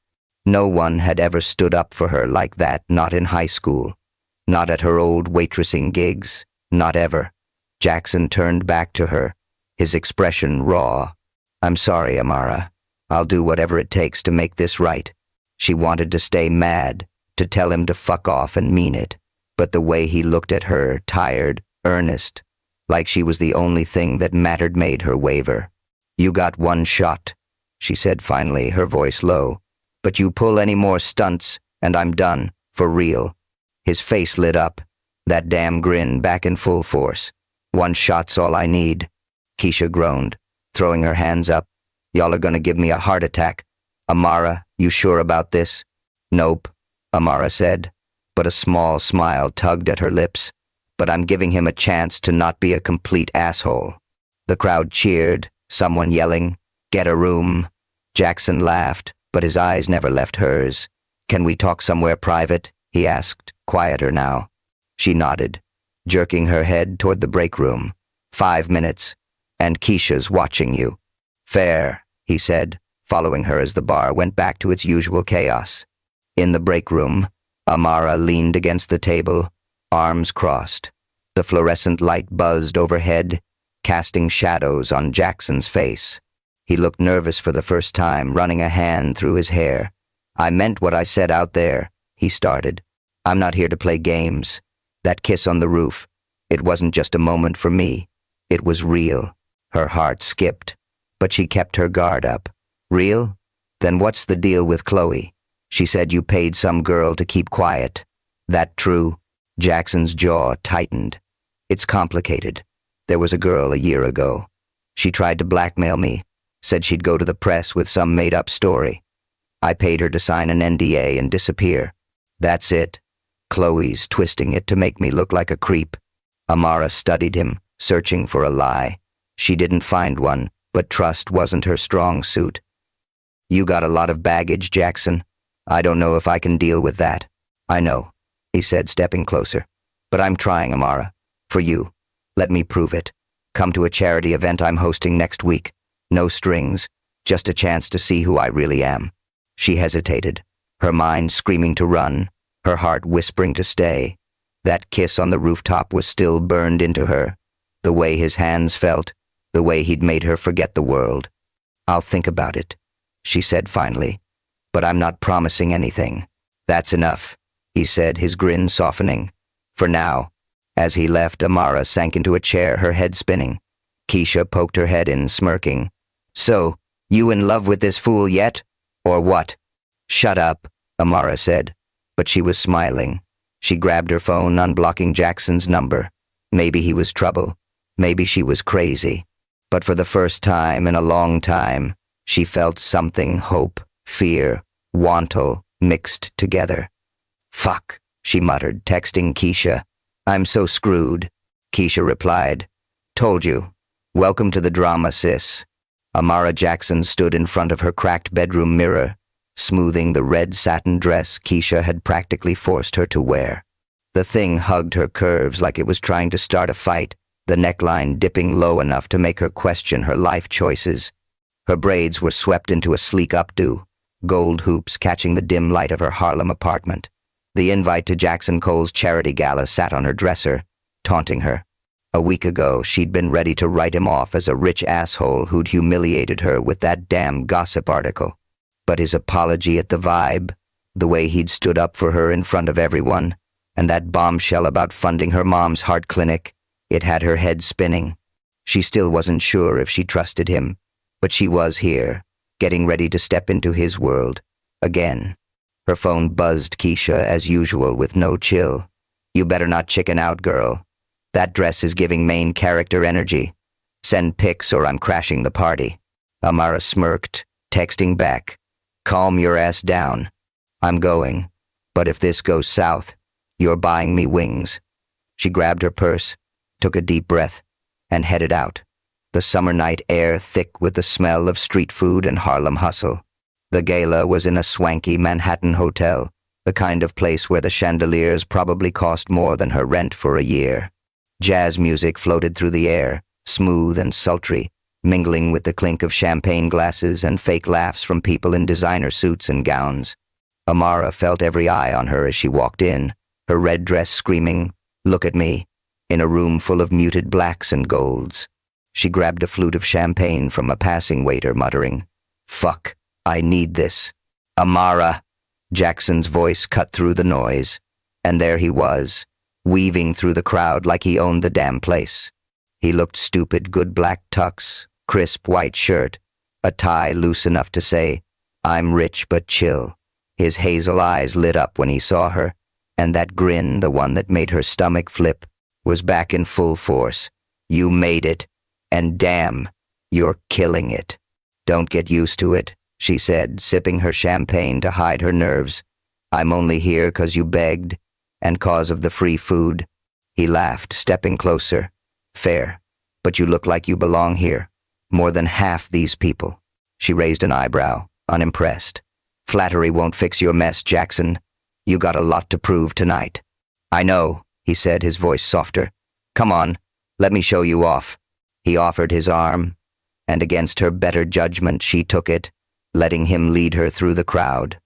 No one had ever stood up for her like that, not in high school. Not at her old waitressing gigs, not ever. Jackson turned back to her, his expression raw. "I'm sorry, Amara. I'll do whatever it takes to make this right." She wanted to stay mad, to tell him to fuck off and mean it. But the way he looked at her, tired, earnest, like she was the only thing that mattered, made her waver. "You got one shot," she said finally, her voice low. "But you pull any more stunts, and I'm done, for real." His face lit up, that damn grin back in full force. "One shot's all I need." Keisha groaned, throwing her hands up. "Y'all are gonna give me a heart attack. Amara, you sure about this?" "Nope," Amara said, but a small smile tugged at her lips. "But I'm giving him a chance to not be a complete asshole." The crowd cheered, someone yelling, "Get a room." Jackson laughed, but his eyes never left hers. "Can we talk somewhere private?" he asked, quieter now. She nodded, jerking her head toward the break room. 5 minutes, and Keisha's watching you." "Fair," he said, following her as the bar went back to its usual chaos. In the break room, Amara leaned against the table, arms crossed. The fluorescent light buzzed overhead, casting shadows on Jackson's face. He looked nervous for the first time, running a hand through his hair. "I meant what I said out there," he started. "I'm not here to play games. That kiss on the roof, it wasn't just a moment for me. It was real." Her heart skipped, but she kept her guard up. "Real? Then what's the deal with Chloe? She said you paid some girl to keep quiet. That true?" Jackson's jaw tightened. "It's complicated. There was a girl a year ago. She tried to blackmail me, said she'd go to the press with some made-up story. I paid her to sign an NDA and disappear. That's it. Chloe's twisting it to make me look like a creep." Amara studied him, searching for a lie. She didn't find one, but trust wasn't her strong suit. "You got a lot of baggage, Jackson. I don't know if I can deal with that." "I know," he said, stepping closer. "But I'm trying, Amara. For you. Let me prove it. Come to a charity event I'm hosting next week. No strings, just a chance to see who I really am." She hesitated, her mind screaming to run, her heart whispering to stay. That kiss on the rooftop was still burned into her. The way his hands felt, the way he'd made her forget the world. "I'll think about it," she said finally. "But I'm not promising anything." "That's enough," he said, his grin softening. "For now." As he left, Amara sank into a chair, her head spinning. Keisha poked her head in, smirking. "So, you in love with this fool yet? Or what?" "Shut up," Amara said. But she was smiling. She grabbed her phone, unblocking Jackson's number. Maybe he was trouble. Maybe she was crazy. But for the first time in a long time, she felt something, hope, fear, wantle, mixed together. "Fuck," she muttered, texting Keisha. "I'm so screwed." Keisha replied, "Told you. Welcome to the drama, sis." Amara Jackson stood in front of her cracked bedroom mirror, smoothing the red satin dress Keisha had practically forced her to wear. The thing hugged her curves like it was trying to start a fight, the neckline dipping low enough to make her question her life choices. Her braids were swept into a sleek updo, gold hoops catching the dim light of her Harlem apartment. The invite to Jackson Cole's charity gala sat on her dresser, taunting her. A week ago, she'd been ready to write him off as a rich asshole who'd humiliated her with that damn gossip article. But his apology at the Vibe, the way he'd stood up for her in front of everyone, and that bombshell about funding her mom's heart clinic, it had her head spinning. She still wasn't sure if she trusted him, but she was here, getting ready to step into his world. Again. Her phone buzzed Keisha as usual with no chill. "You better not chicken out, girl. That dress is giving main character energy. Send pics or I'm crashing the party." Amara smirked, texting back, "Calm your ass down. I'm going, but if this goes south, you're buying me wings." She grabbed her purse, took a deep breath, and headed out, the summer night air thick with the smell of street food and Harlem hustle. The gala was in a swanky Manhattan hotel, the kind of place where the chandeliers probably cost more than her rent for a year. Jazz music floated through the air, smooth and sultry, mingling with the clink of champagne glasses and fake laughs from people in designer suits and gowns. Amara felt every eye on her as she walked in, her red dress screaming, "Look at me," in a room full of muted blacks and golds. She grabbed a flute of champagne from a passing waiter, muttering, "Fuck, I need this." "Amara!" Jackson's voice cut through the noise, and there he was, weaving through the crowd like he owned the damn place. He looked stupid, good black tux, crisp white shirt, a tie loose enough to say, "I'm rich but chill." His hazel eyes lit up when he saw her, and that grin, the one that made her stomach flip, was back in full force. "You made it, and damn, you're killing it." "Don't get used to it," she said, sipping her champagne to hide her nerves. "I'm only here 'cause you begged, and 'cause of the free food." He laughed, stepping closer. "Fair, but you look like you belong here. More than half these people." She raised an eyebrow, unimpressed. "Flattery won't fix your mess, Jackson. You got a lot to prove tonight." "I know," he said, his voice softer. "Come on, let me show you off." He offered his arm, and against her better judgment she took it, letting him lead her through the crowd.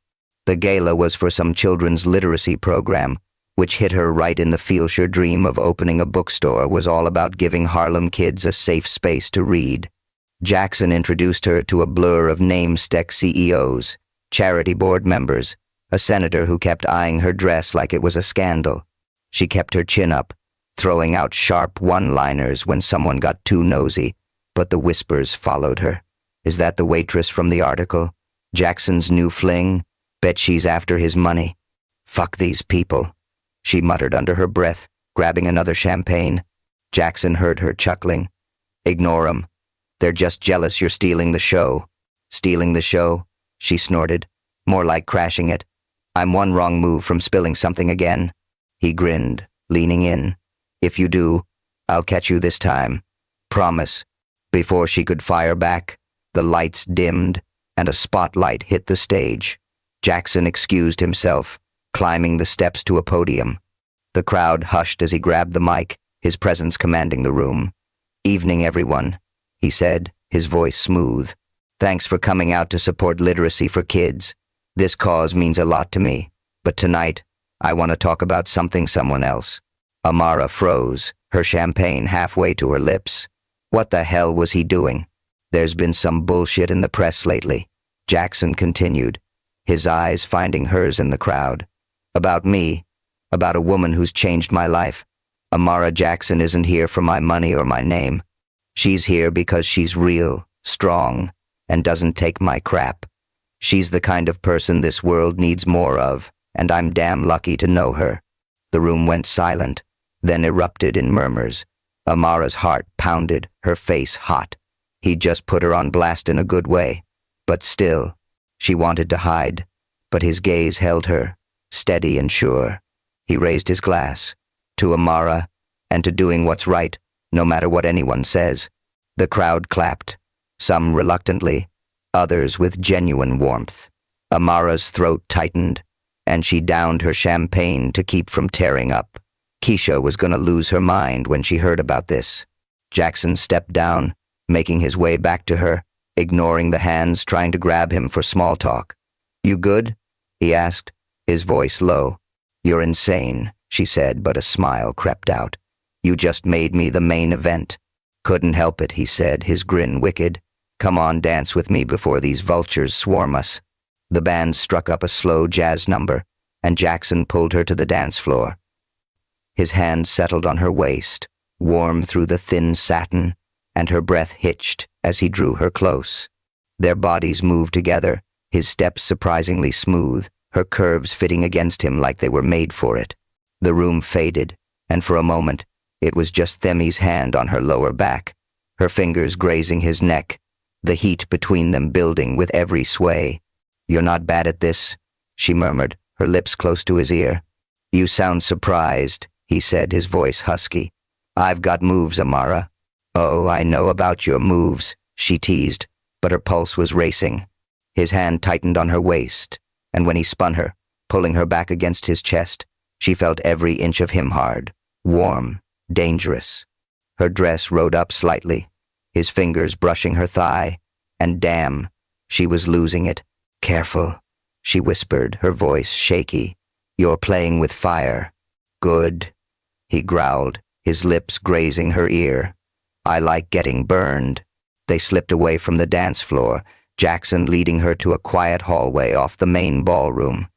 The gala was for some children's literacy program, which hit her right in the feels. Her dream of opening a bookstore was all about giving Harlem kids a safe space to read. Jackson introduced her to a blur of name-stick CEOs, charity board members, a senator who kept eyeing her dress like it was a scandal. She kept her chin up, throwing out sharp one-liners when someone got too nosy, but the whispers followed her. "Is that the waitress from the article? Jackson's new fling? Bet she's after his money. Fuck these people," she muttered under her breath, grabbing another champagne. Jackson heard her chuckling. "Ignore 'em. They're just jealous you're stealing the show." "Stealing the show?" she snorted. "More like crashing it. I'm one wrong move from spilling something again." He grinned, leaning in. "If you do, I'll catch you this time. Promise." Before she could fire back, the lights dimmed, and a spotlight hit the stage. Jackson excused himself, climbing the steps to a podium. The crowd hushed as he grabbed the mic, his presence commanding the room. "Evening, everyone," he said, his voice smooth. "Thanks for coming out to support literacy for kids. This cause means a lot to me, but tonight, I want to talk about someone else." Amara froze, her champagne halfway to her lips. What the hell was he doing? "There's been some bullshit in the press lately," Jackson continued, his eyes finding hers in the crowd. "About me, about a woman who's changed my life. Amara Jackson isn't here for my money or my name. She's here because she's real, strong, and doesn't take my crap. She's the kind of person this world needs more of, and I'm damn lucky to know her." The room went silent, then erupted in murmurs. Amara's heart pounded, her face hot. He'd just put her on blast in a good way. But still, she wanted to hide, but his gaze held her, steady and sure. He raised his glass, to Amara, and to doing what's right, no matter what anyone says. The crowd clapped, some reluctantly, others with genuine warmth. Amara's throat tightened, and she downed her champagne to keep from tearing up. Keisha was going to lose her mind when she heard about this. Jackson stepped down, making his way back to her, ignoring the hands trying to grab him for small talk. "You good?" he asked, his voice low. "You're insane," she said, but a smile crept out. "You just made me the main event." "Couldn't help it," he said, his grin wicked. "Come on, dance with me before these vultures swarm us." The band struck up a slow jazz number, and Jackson pulled her to the dance floor. His hand settled on her waist, warm through the thin satin, and her breath hitched as he drew her close. Their bodies moved together, his steps surprisingly smooth, her curves fitting against him like they were made for it. The room faded, and for a moment, it was just Themmy's hand on her lower back, her fingers grazing his neck, the heat between them building with every sway. "You're not bad at this," she murmured, her lips close to his ear. "You sound surprised," he said, his voice husky. "I've got moves, Amara." "Oh, I know about your moves," she teased, but her pulse was racing. His hand tightened on her waist, and when he spun her, pulling her back against his chest, she felt every inch of him hard, warm, dangerous. Her dress rode up slightly, his fingers brushing her thigh, and damn, she was losing it. Careful, she whispered, her voice shaky. You're playing with fire. Good, he growled, his lips grazing her ear. I like getting burned. They slipped away from the dance floor, Jackson leading her to a quiet hallway off the main ballroom.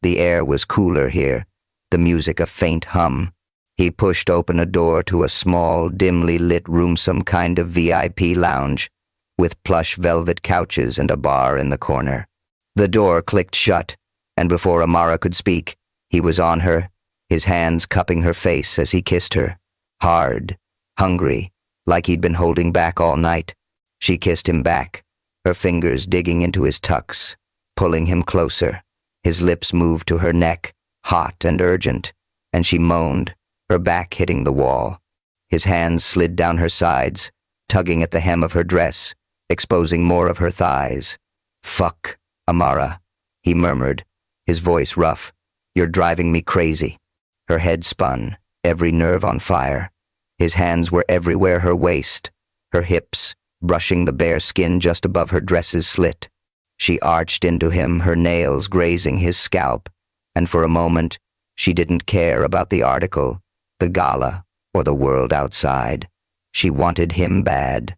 The air was cooler here, the music a faint hum. He pushed open a door to a small, dimly lit room, some kind of VIP lounge, with plush velvet couches and a bar in the corner. The door clicked shut, and before Amara could speak, he was on her, his hands cupping her face as he kissed her. Hard, hungry, like he'd been holding back all night. She kissed him back, her fingers digging into his tucks, pulling him closer. His lips moved to her neck, hot and urgent, and she moaned, her back hitting the wall. His hands slid down her sides, tugging at the hem of her dress, exposing more of her thighs. Fuck, Amara, he murmured, his voice rough. You're driving me crazy. Her head spun, every nerve on fire. His hands were everywhere her waist, her hips, brushing the bare skin just above her dress's slit. She arched into him, her nails grazing his scalp, and for a moment, she didn't care about the article, the gala, or the world outside. She wanted him bad.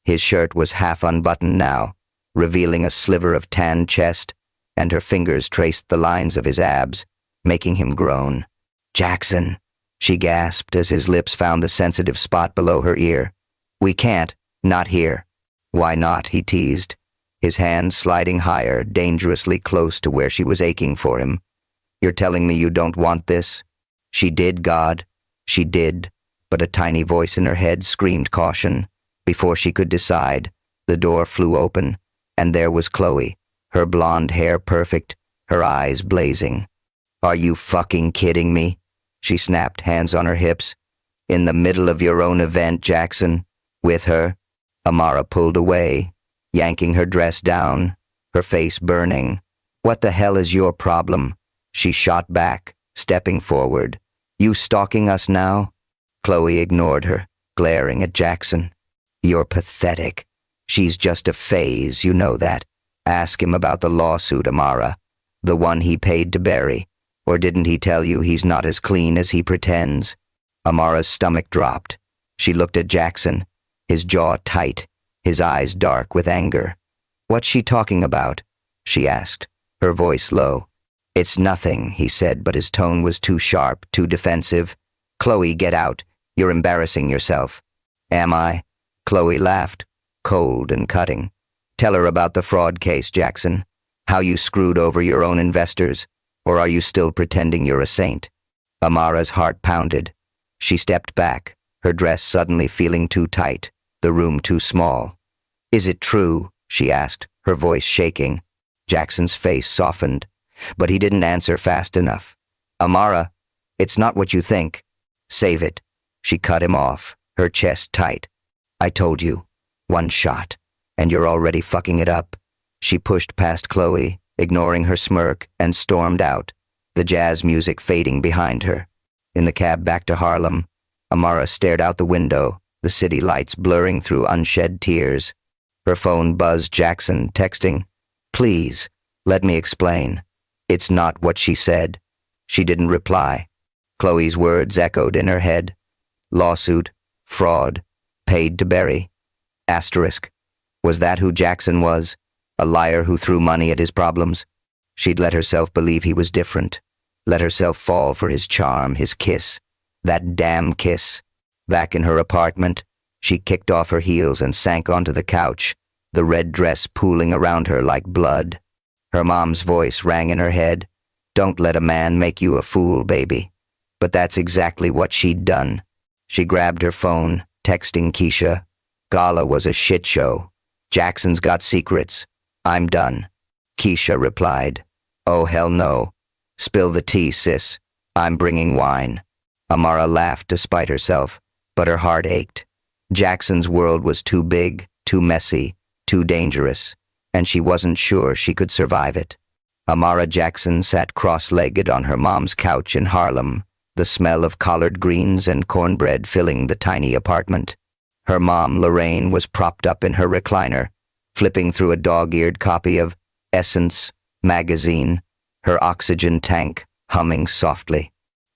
His shirt was half unbuttoned now, revealing a sliver of tanned chest, and her fingers traced the lines of his abs, making him groan. Jackson, she gasped as his lips found the sensitive spot below her ear. We can't, not here. Why not, he teased, his hand sliding higher, dangerously close to where she was aching for him. You're telling me you don't want this? She did, God. She did, but a tiny voice in her head screamed caution. Before she could decide, the door flew open, and there was Chloe, her blonde hair perfect, her eyes blazing. Are you fucking kidding me? She snapped, hands on her hips. In the middle of your own event, Jackson? With her? Amara pulled away, yanking her dress down, her face burning. What the hell is your problem? She shot back, stepping forward. You stalking us now? Chloe ignored her, glaring at Jackson. You're pathetic. She's just a phase, you know that. Ask him about the lawsuit, Amara. The one he paid to bury. Or didn't he tell you he's not as clean as he pretends? Amara's stomach dropped. She looked at Jackson, his jaw tight, his eyes dark with anger. What's she talking about? She asked, her voice low. It's nothing, he said, but his tone was too sharp, too defensive. Chloe, get out. You're embarrassing yourself. Am I? Chloe laughed, cold and cutting. Tell her about the fraud case, Jackson. How you screwed over your own investors. Or are you still pretending you're a saint? Amara's heart pounded. She stepped back, her dress suddenly feeling too tight, the room too small. Is it true? She asked, her voice shaking. Jackson's face softened, but he didn't answer fast enough. Amara, it's not what you think. Save it. She cut him off, her chest tight. I told you. One shot, and you're already fucking it up. She pushed past Chloe, ignoring her smirk, and stormed out, the jazz music fading behind her. In the cab back to Harlem, Amara stared out the window, the city lights blurring through unshed tears. Her phone buzzed. Jackson, texting, Please, let me explain. It's not what she said. She didn't reply. Chloe's words echoed in her head. Lawsuit, fraud, paid to bury. Asterisk. Was that who Jackson was? A liar who threw money at his problems? She'd let herself believe he was different. Let herself fall for his charm, his kiss. That damn kiss. Back in her apartment, she kicked off her heels and sank onto the couch, the red dress pooling around her like blood. Her mom's voice rang in her head. Don't let a man make you a fool, baby. But that's exactly what she'd done. She grabbed her phone, texting Keisha. Gala was a shit show. Jackson's got secrets. I'm done. Keisha replied. Oh, hell no. Spill the tea, sis. I'm bringing wine. Amara laughed despite herself, but her heart ached. Jackson's world was too big, too messy, too dangerous. and she wasn't sure she could survive it. Amara Jackson sat cross-legged on her mom's couch in Harlem, the smell of collard greens and cornbread filling the tiny apartment. Her mom, Lorraine, was propped up in her recliner, flipping through a dog-eared copy of Essence magazine, her oxygen tank humming softly.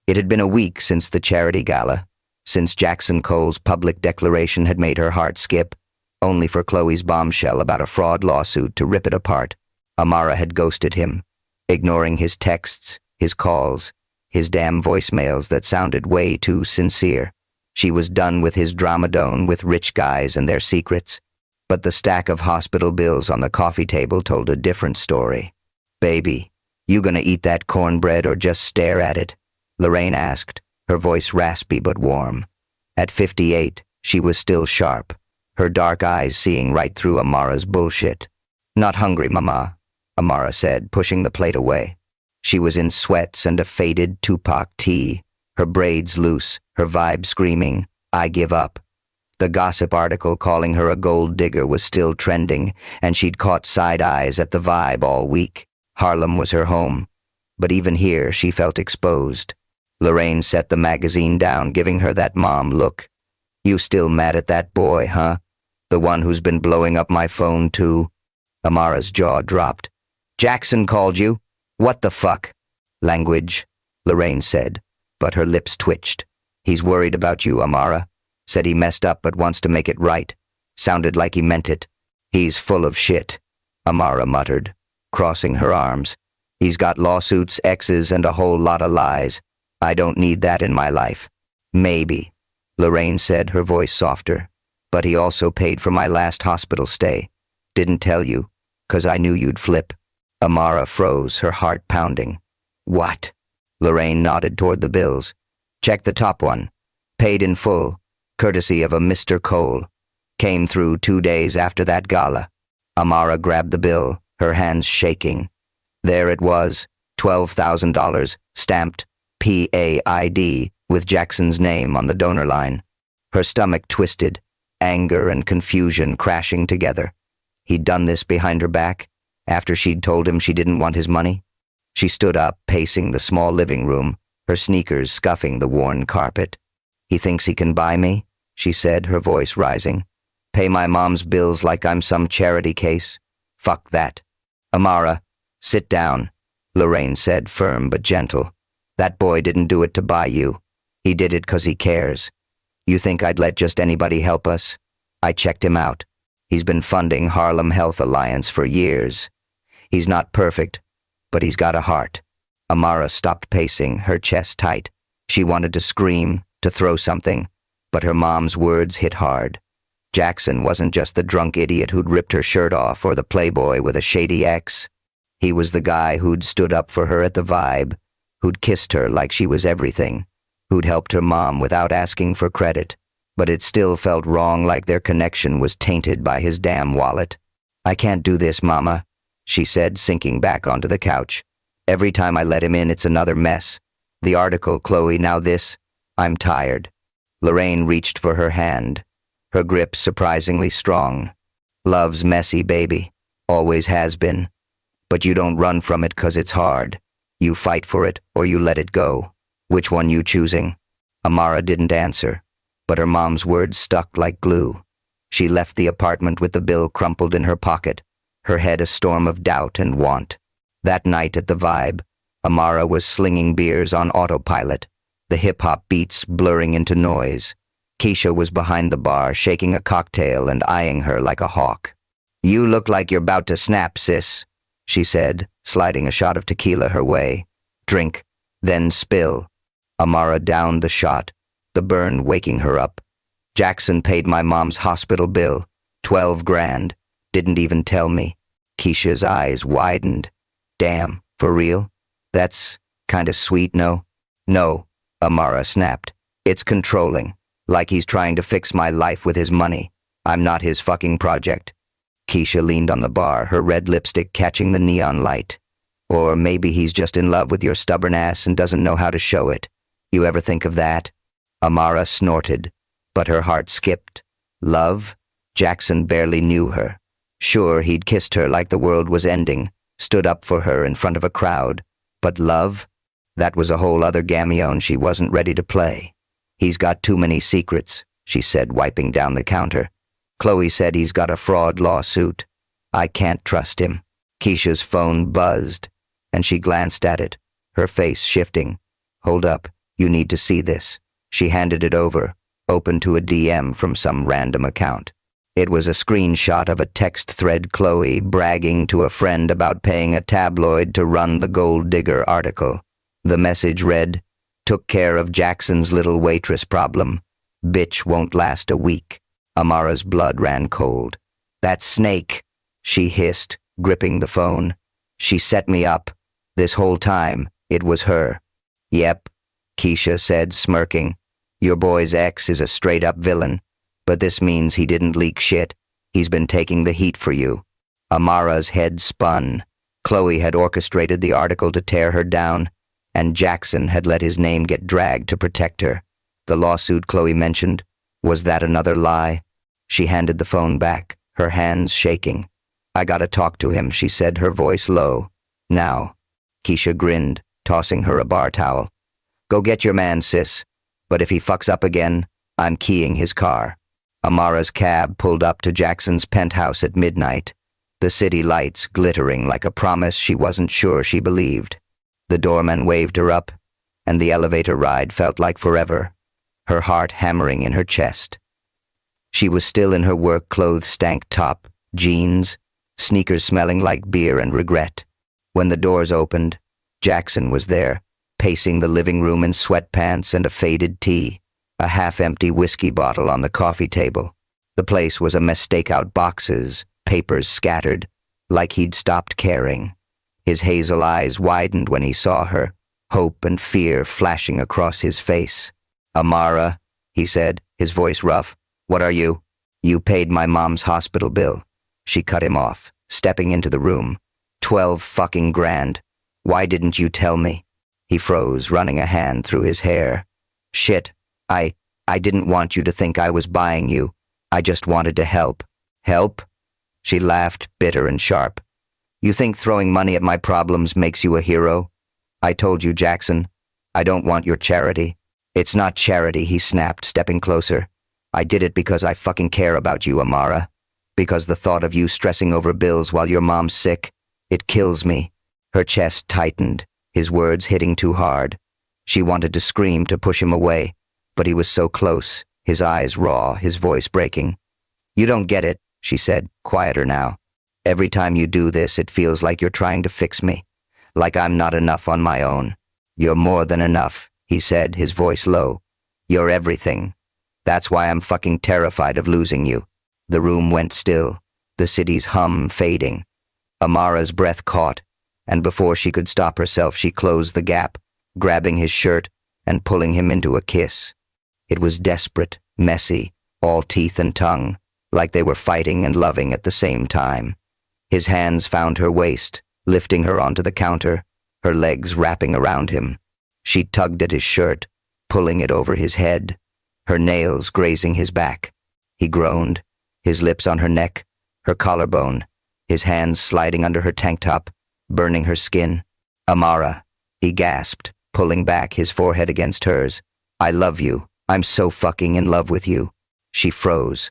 It had been a week since the charity gala, since Jackson Cole's public declaration had made her heart skip, only for Chloe's bombshell about a fraud lawsuit to rip it apart. Amara had ghosted him, ignoring his texts, his calls, his damn voicemails that sounded way too sincere. She was done with his dramadone with rich guys and their secrets. But the stack of hospital bills on the coffee table told a different story. "Baby, you gonna eat that cornbread or just stare at it?" Lorraine asked, her voice raspy but warm. At 58, she was still sharp, her dark eyes seeing right through Amara's bullshit. "Not hungry, Mama," Amara said, pushing the plate away. She was in sweats and a faded Tupac tee, her braids loose, her vibe screaming, "I give up." The gossip article calling her a gold digger was still trending, and she'd caught side eyes at the Vibe all week. Harlem was her home, but even here she felt exposed. Lorraine set the magazine down, giving her that mom look. "You still mad at that boy, huh? The one who's been blowing up my phone too?" Amara's jaw dropped. "Jackson called you? What the fuck?" "Language," Lorraine said, but her lips twitched. "He's worried about you, Amara. Said he messed up but wants to make it right. Sounded like he meant it." "He's full of shit," Amara muttered, crossing her arms. "He's got lawsuits, exes, and a whole lot of lies. I don't need that in my life." "Maybe," Lorraine said, her voice softer. "But he also paid for my last hospital stay. Didn't tell you, 'cause I knew you'd flip." Amara froze, her heart pounding. "What?" Lorraine nodded toward the bills. "Check the top one. Paid in full, courtesy of a Mr. Cole. Came through 2 days after that gala." Amara grabbed the bill, her hands shaking. There it was, $12,000, stamped PAID, with Jackson's name on the donor line. Her stomach twisted, anger and confusion crashing together. He'd done this behind her back, after she'd told him she didn't want his money. She stood up, pacing the small living room, her sneakers scuffing the worn carpet. "He thinks he can buy me," she said, her voice rising. "Pay my mom's bills like I'm some charity case. Fuck that." "Amara, sit down," Lorraine said, firm but gentle. "That boy didn't do it to buy you. He did it 'cause he cares. You think I'd let just anybody help us? I checked him out. He's been funding Harlem Health Alliance for years. He's not perfect, but he's got a heart." Amara stopped pacing, her chest tight. She wanted to scream, to throw something, but her mom's words hit hard. Jackson wasn't just the drunk idiot who'd ripped her shirt off or the playboy with a shady ex. He was the guy who'd stood up for her at the Vibe, who'd kissed her like she was everything, who'd helped her mom without asking for credit, but it still felt wrong, like their connection was tainted by his damn wallet. "I can't do this, Mama," she said, sinking back onto the couch. "Every time I let him in, it's another mess. The article, Chloe, now this. I'm tired." Lorraine reached for her hand, her grip surprisingly strong. "Love's messy, baby. Always has been. But you don't run from it 'cause it's hard. You fight for it or you let it go. Which one you choosing?" Amara didn't answer, but her mom's words stuck like glue. She left the apartment with the bill crumpled in her pocket, her head a storm of doubt and want. That night at the Vibe, Amara was slinging beers on autopilot, the hip-hop beats blurring into noise. Keisha was behind the bar, shaking a cocktail and eyeing her like a hawk. "You look like you're about to snap, sis," she said, sliding a shot of tequila her way. "Drink, then spill." Amara downed the shot, the burn waking her up. "Jackson paid my mom's hospital bill, 12 grand. Didn't even tell me." Keisha's eyes widened. "Damn, for real? That's kinda sweet, no?" "No," Amara snapped. "It's controlling, like he's trying to fix my life with his money. I'm not his fucking project." Keisha leaned on the bar, her red lipstick catching the neon light. "Or maybe he's just in love with your stubborn ass and doesn't know how to show it. You ever think of that?" Amara snorted, but her heart skipped. Love? Jackson barely knew her. Sure, he'd kissed her like the world was ending, stood up for her in front of a crowd. But love? That was a whole other gammeon she wasn't ready to play. He's got too many secrets, she said, wiping down the counter. Chloe said he's got a fraud lawsuit. I can't trust him. Keisha's phone buzzed, and she glanced at it, her face shifting. Hold up, you need to see this. She handed it over, open to a DM from some random account. It was a screenshot of a text thread Chloe bragging to a friend about paying a tabloid to run the Gold Digger article. The message read, "Took care of Jackson's little waitress problem. Bitch won't last a week." Amara's blood ran cold. "That snake," she hissed, gripping the phone. "She set me up. This whole time, it was her." "Yep," Keisha said, smirking. "Your boy's ex is a straight-up villain, but this means he didn't leak shit. He's been taking the heat for you." Amara's head spun. Chloe had orchestrated the article to tear her down, and Jackson had let his name get dragged to protect her. The lawsuit Chloe mentioned, was that another lie? She handed the phone back, her hands shaking. "I gotta talk to him," she said, her voice low. "Now." Keisha grinned, tossing her a bar towel. "Go get your man, sis. But if he fucks up again, I'm keying his car." Amara's cab pulled up to Jackson's penthouse at midnight, the city lights glittering like a promise she wasn't sure she believed. The doorman waved her up, and the elevator ride felt like forever, her heart hammering in her chest. She was still in her work clothes stank top, jeans, sneakers smelling like beer and regret. When the doors opened, Jackson was there, pacing the living room in sweatpants and a faded tee, a half-empty whiskey bottle on the coffee table. The place was a mess, stakeout boxes, papers scattered, like he'd stopped caring. His hazel eyes widened when he saw her, hope and fear flashing across his face. "Amara," he said, his voice rough. "What are you?" "You paid my mom's hospital bill." She cut him off, stepping into the room. 12 fucking grand. Why didn't you tell me?" He froze, running a hand through his hair. "Shit, I didn't want you to think I was buying you. I just wanted to help." "Help?" She laughed, bitter and sharp. "You think throwing money at my problems makes you a hero? I told you, Jackson, I don't want your charity." "It's not charity," he snapped, stepping closer. "I did it because I fucking care about you, Amara. Because the thought of you stressing over bills while your mom's sick, it kills me." Her chest tightened, his words hitting too hard. She wanted to scream, to push him away, but he was so close, his eyes raw, his voice breaking. "You don't get it," she said, quieter now. "Every time you do this, it feels like you're trying to fix me, like I'm not enough on my own." "You're more than enough," he said, his voice low. "You're everything. That's why I'm fucking terrified of losing you." The room went still, the city's hum fading. Amara's breath caught, and before she could stop herself, she closed the gap, grabbing his shirt and pulling him into a kiss. It was desperate, messy, all teeth and tongue, like they were fighting and loving at the same time. His hands found her waist, lifting her onto the counter, her legs wrapping around him. She tugged at his shirt, pulling it over his head, her nails grazing his back. He groaned, his lips on her neck, her collarbone, his hands sliding under her tank top, burning her skin. "Amara," he gasped, pulling back, his forehead against hers. "I love you. I'm so fucking in love with you." She froze,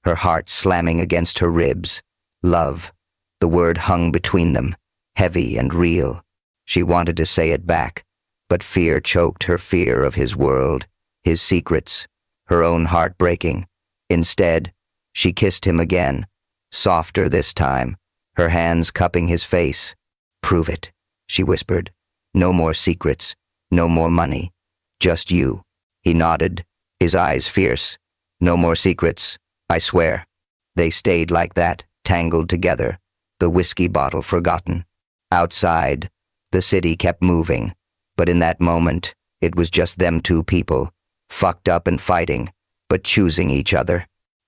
her heart slamming against her ribs. Love. The word hung between them, heavy and real. She wanted to say it back, but fear choked her, fear of his world, his secrets, her own heart breaking. Instead, she kissed him again, softer this time, her hands cupping his face. "Prove it," she whispered. "No more secrets, no more money, just you." He nodded, his eyes fierce. "No more secrets, I swear." They stayed like that, tangled together, the whiskey bottle forgotten. Outside, the city kept moving, but in that moment, it was just them two people, fucked up and fighting, but choosing each other.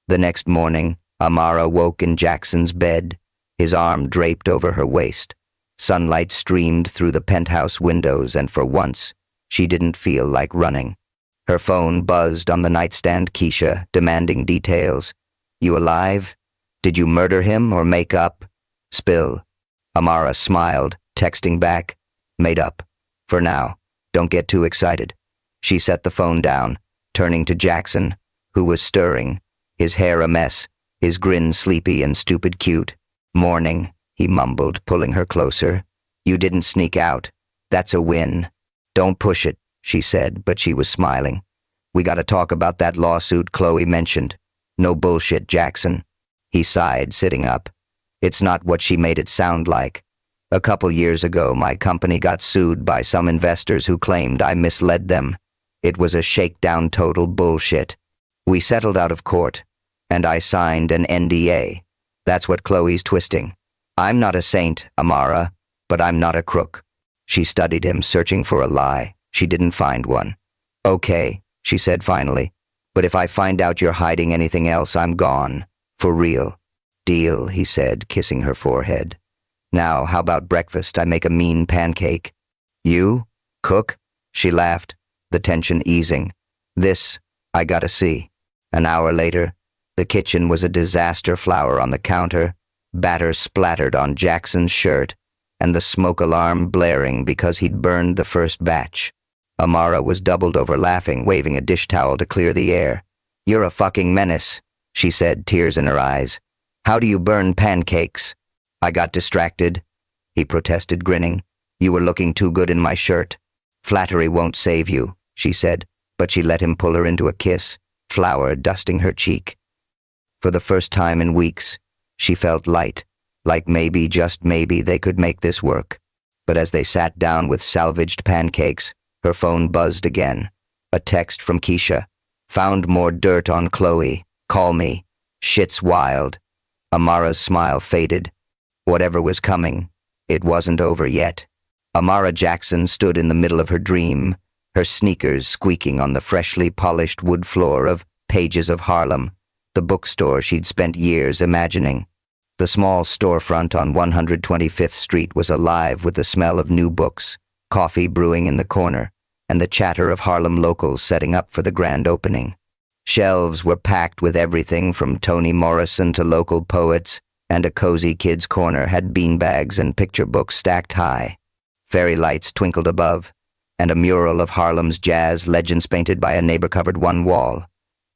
The next morning, Amara woke in Jackson's bed, his arm draped over her waist. Sunlight streamed through the penthouse windows, and for once, she didn't feel like running. Her phone buzzed on the nightstand. Keisha, demanding details. "You alive?" Did you murder him or make up? Spill. Amara smiled, texting back. Made up. For now. Don't get too excited. She set the phone down, turning to Jackson, who was stirring, his hair a mess, his grin sleepy and stupid cute. Morning, he mumbled, pulling her closer. You didn't sneak out. That's a win. Don't push it, she said, but she was smiling. We gotta talk about that lawsuit Chloe mentioned. No bullshit, Jackson. He sighed, sitting up. It's not what she made it sound like. A couple years ago, my company got sued by some investors who claimed I misled them. It was a shakedown, total bullshit. We settled out of court, and I signed an NDA. That's what Chloe's twisting. I'm not a saint, Amara, but I'm not a crook. She studied him, searching for a lie. She didn't find one. Okay, she said finally, but if I find out you're hiding anything else, I'm gone. For real. Deal, he said, kissing her forehead. Now, how about breakfast? I make a mean pancake. You? Cook? She laughed, the tension easing. This, I gotta see. An hour later, the kitchen was a disaster. Flour on the counter, batter splattered on Jackson's shirt, and the smoke alarm blaring because he'd burned the first batch. Amara was doubled over laughing, waving a dish towel to clear the air. You're a fucking menace, she said, tears in her eyes. How do you burn pancakes? I got distracted, he protested, grinning. You were looking too good in my shirt. Flattery won't save you, she said, but she let him pull her into a kiss, flour dusting her cheek. For the first time in weeks, she felt light, like maybe, just maybe, they could make this work. But as they sat down with salvaged pancakes, her phone buzzed again. A text from Keisha. Found more dirt on Chloe. Call me. Shit's wild. Amara's smile faded. Whatever was coming, it wasn't over yet. Amara Jackson stood in the middle of her dream, her sneakers squeaking on the freshly polished wood floor of Pages of Harlem, the bookstore she'd spent years imagining. The small storefront on 125th Street was alive with the smell of new books, coffee brewing in the corner, and the chatter of Harlem locals setting up for the grand opening. Shelves were packed with everything from Toni Morrison to local poets, and a cozy kids' corner had beanbags and picture books stacked high. Fairy lights twinkled above, and a mural of Harlem's jazz legends painted by a neighbor covered one wall.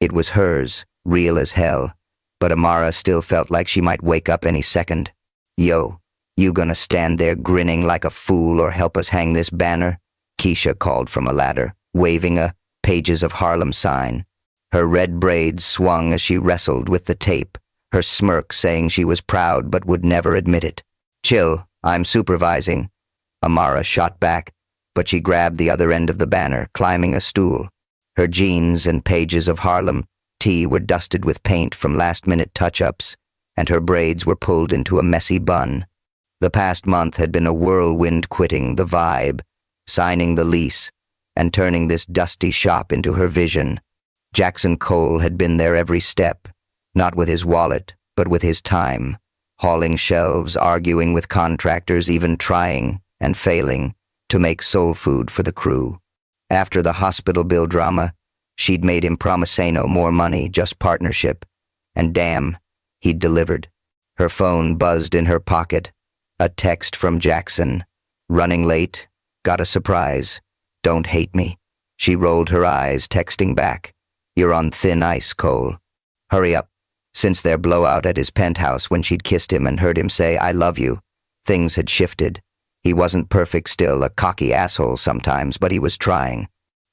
It was hers, real as hell, but Amara still felt like she might wake up any second. Yo, you gonna stand there grinning like a fool or help us hang this banner? Keisha called from a ladder, waving a Pages of Harlem sign. Her red braids swung as she wrestled with the tape, her smirk saying she was proud but would never admit it. Chill, I'm supervising. Amara shot back, but she grabbed the other end of the banner, climbing a stool. Her jeans and Pages of Harlem tee were dusted with paint from last-minute touch-ups, and her braids were pulled into a messy bun. The past month had been a whirlwind, quitting the Vibe, signing the lease, and turning this dusty shop into her vision. Jackson Cole had been there every step, not with his wallet, but with his time, hauling shelves, arguing with contractors, even trying, and failing, to make soul food for the crew. After the hospital bill drama, she'd made him promise no more money, just partnership. And damn, he'd delivered. Her phone buzzed in her pocket. A text from Jackson. Running late. Got a surprise. Don't hate me. She rolled her eyes, texting back. You're on thin ice, Cole. Hurry up. Since their blowout at his penthouse when she'd kissed him and heard him say, I love you, things had shifted. He wasn't perfect still, a cocky asshole sometimes, but he was trying.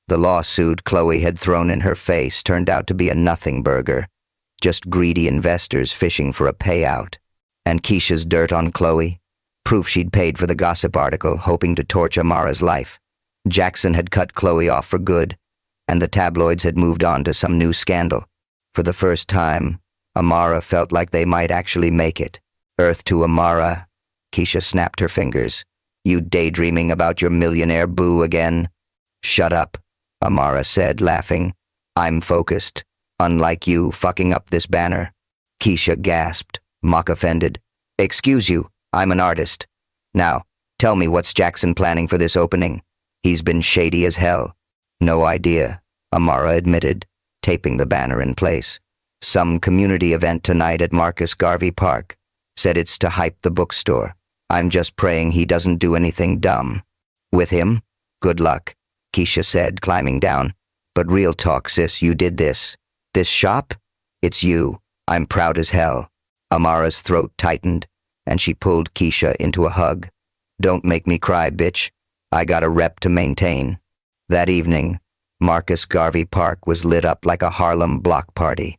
The lawsuit Chloe had thrown in her face turned out to be a nothing burger. Just greedy investors fishing for a payout. And Keisha's dirt on Chloe? Proof she'd paid for the gossip article, hoping to torch Amara's life. Jackson had cut Chloe off for good, and the tabloids had moved on to some new scandal. For the first time, Amara felt like they might actually make it. Earth to Amara. Keisha snapped her fingers. You daydreaming about your millionaire boo again? Shut up, Amara said, laughing. I'm focused, unlike you fucking up this banner. Keisha gasped, mock-offended. Excuse you, I'm an artist. Now, tell me, what's Jackson planning for this opening? He's been shady as hell. No idea, Amara admitted, taping the banner in place. Some community event tonight at Marcus Garvey Park. Said it's to hype the bookstore. I'm just praying he doesn't do anything dumb. With him? Good luck, Keisha said, climbing down. But real talk, sis, you did this. This shop? It's you. I'm proud as hell. Amara's throat tightened, and she pulled Keisha into a hug. Don't make me cry, bitch. I got a rep to maintain. That evening, Marcus Garvey Park was lit up like a Harlem block party.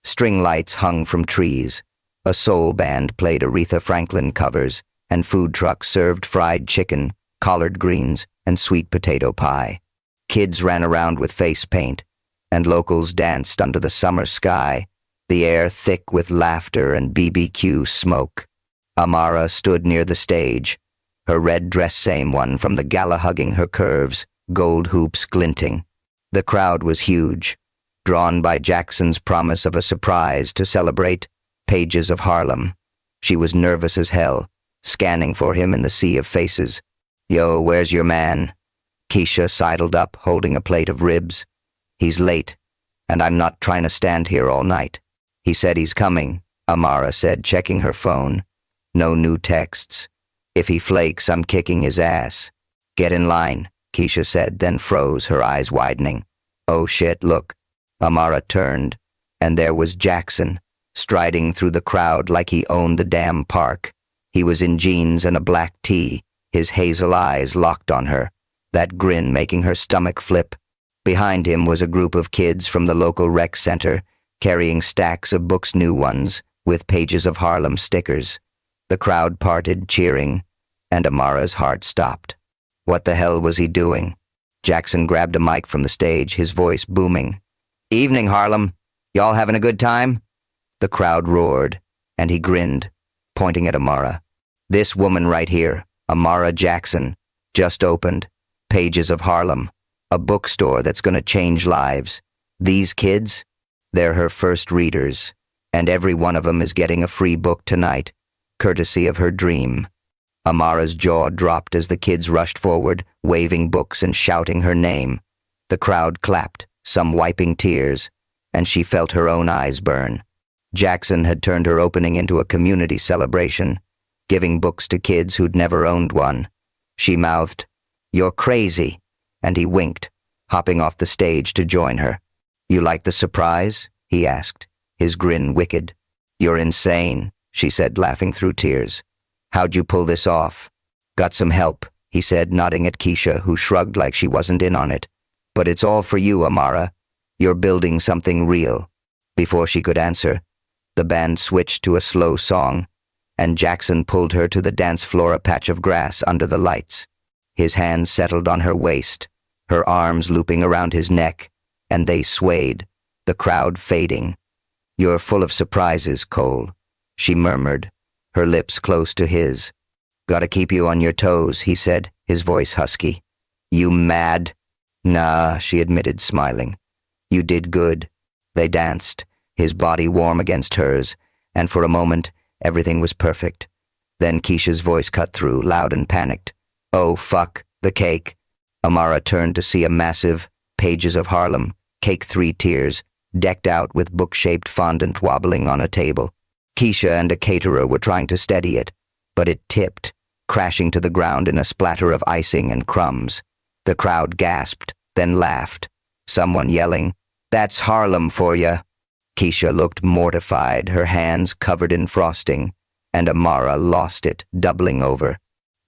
String lights hung from trees. A soul band played Aretha Franklin covers, and food trucks served fried chicken, collard greens, and sweet potato pie. Kids ran around with face paint, and locals danced under the summer sky, the air thick with laughter and BBQ smoke. Amara stood near the stage, her red dress same one from the gala hugging her curves, gold hoops glinting. The crowd was huge, drawn by Jackson's promise of a surprise to celebrate Pages of Harlem. She was nervous as hell, scanning for him in the sea of faces. Yo, where's your man? Keisha sidled up, holding a plate of ribs. He's late, and I'm not trying to stand here all night. He said he's coming, Amara said, checking her phone. No new texts. If he flakes, I'm kicking his ass. Get in line, Keisha said, then froze, her eyes widening. Oh shit, look. Amara turned, and there was Jackson, striding through the crowd like he owned the damn park. He was in jeans and a black tee, his hazel eyes locked on her, that grin making her stomach flip. Behind him was a group of kids from the local rec center, carrying stacks of books, new ones, with Pages of Harlem stickers. The crowd parted, cheering, and Amara's heart stopped. What the hell was he doing? Jackson grabbed a mic from the stage, his voice booming. Evening, Harlem. Y'all having a good time? The crowd roared, and he grinned, pointing at Amara. This woman right here, Amara Jackson, just opened Pages of Harlem, a bookstore that's gonna change lives. These kids, they're her first readers, and every one of them is getting a free book tonight, courtesy of her dream. Amara's jaw dropped as the kids rushed forward, waving books and shouting her name. The crowd clapped, some wiping tears, and she felt her own eyes burn. Jackson had turned her opening into a community celebration, giving books to kids who'd never owned one. She mouthed, "You're crazy," and he winked, hopping off the stage to join her. You like the surprise? He asked, his grin wicked. You're insane, she said, laughing through tears. How'd you pull this off? Got some help, he said, nodding at Keisha, who shrugged like she wasn't in on it. But it's all for you, Amara. You're building something real. Before she could answer, the band switched to a slow song, and Jackson pulled her to the dance floor, a patch of grass under the lights. His hands settled on her waist, her arms looping around his neck, and they swayed, the crowd fading. You're full of surprises, Cole, she murmured, her lips close to his. Gotta keep you on your toes, he said, his voice husky. You mad? Nah, she admitted, smiling. You did good. They danced, his body warm against hers, and for a moment, everything was perfect. Then Keisha's voice cut through, loud and panicked. Oh, fuck, the cake. Amara turned to see a massive Pages of Harlem, cake 3 tiers, decked out with book-shaped fondant wobbling on a table. Keisha and a caterer were trying to steady it, but it tipped, crashing to the ground in a splatter of icing and crumbs. The crowd gasped, then laughed, someone yelling, That's Harlem for ya. Keisha looked mortified, her hands covered in frosting, and Amara lost it, doubling over.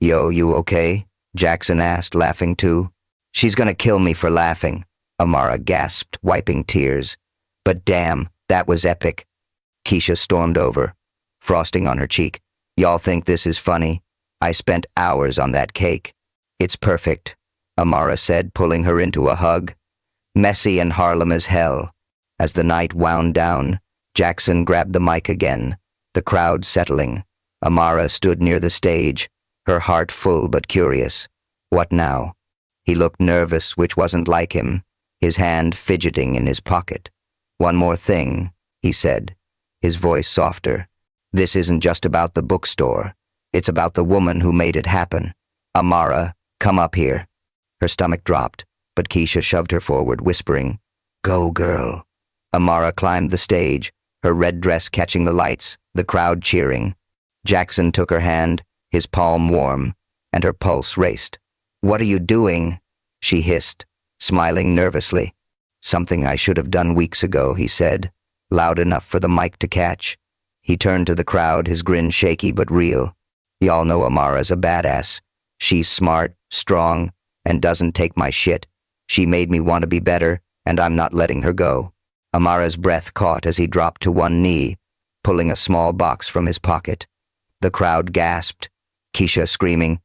Yo, you okay? Jackson asked, laughing too. She's gonna kill me for laughing, Amara gasped, wiping tears. But damn, that was epic. Keisha stormed over, frosting on her cheek. Y'all think this is funny? I spent hours on that cake. It's perfect, Amara said, pulling her into a hug. Messy and Harlem as hell. As the night wound down, Jackson grabbed the mic again, the crowd settling. Amara stood near the stage, her heart full but curious. What now? He looked nervous, which wasn't like him, his hand fidgeting in his pocket. One more thing, he said, his voice softer. This isn't just about the bookstore. It's about the woman who made it happen. Amara, come up here. Her stomach dropped, but Keisha shoved her forward, whispering, Go, girl. Amara climbed the stage, her red dress catching the lights, the crowd cheering. Jackson took her hand, his palm warm, and her pulse raced. "What are you doing?" she hissed, smiling nervously. "Something I should have done weeks ago," he said, loud enough for the mic to catch. He turned to the crowd, his grin shaky but real. "Y'all know Amara's a badass. She's smart, strong, and doesn't take my shit. She made me want to be better, and I'm not letting her go." Amara's breath caught as he dropped to one knee, pulling a small box from his pocket. The crowd gasped, Keisha screaming,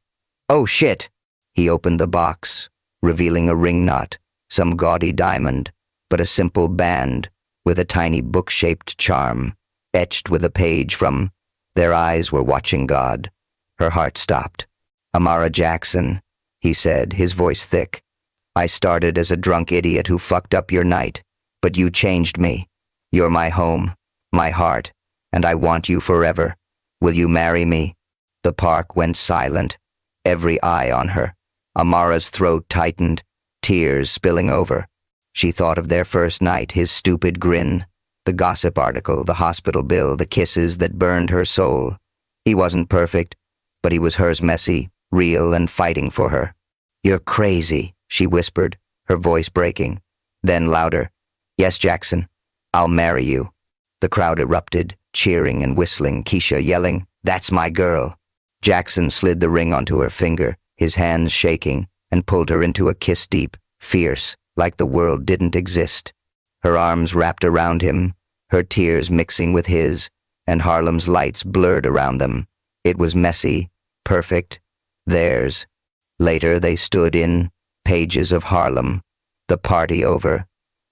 "Oh shit!" He opened the box, revealing a ring knot, some gaudy diamond, but a simple band with a tiny book-shaped charm, etched with a page from "Their eyes were watching God." Her heart stopped. "Amara Jackson," he said, his voice thick. "I started as a drunk idiot who fucked up your night, but you changed me. You're my home, my heart, and I want you forever. Will you marry me?" The park went silent, every eye on her. Amara's throat tightened, tears spilling over. She thought of their first night, his stupid grin, the gossip article, the hospital bill, the kisses that burned her soul. He wasn't perfect, but he was hers, messy, real, and fighting for her. "You're crazy," she whispered, her voice breaking. Then louder, "Yes, Jackson, I'll marry you." The crowd erupted, cheering and whistling, Keisha yelling, "That's my girl." Jackson slid the ring onto her finger, his hands shaking, and pulled her into a kiss deep, fierce, like the world didn't exist. Her arms wrapped around him, her tears mixing with his, and Harlem's lights blurred around them. It was messy, perfect, theirs. Later they stood in pages of Harlem, the party over,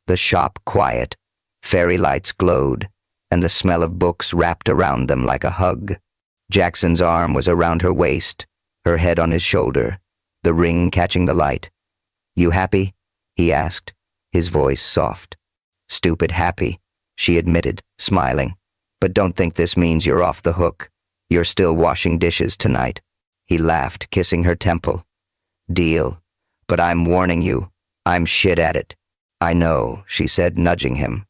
the shop quiet, fairy lights glowed, and the smell of books wrapped around them like a hug. Jackson's arm was around her waist, her head on his shoulder, the ring catching the light. "You happy?" he asked, his voice soft. "Stupid happy," she admitted, smiling. "But don't think this means you're off the hook. You're still washing dishes tonight." He laughed, kissing her temple. "Deal. But I'm warning you, I'm shit at it." "I know," she said, nudging him.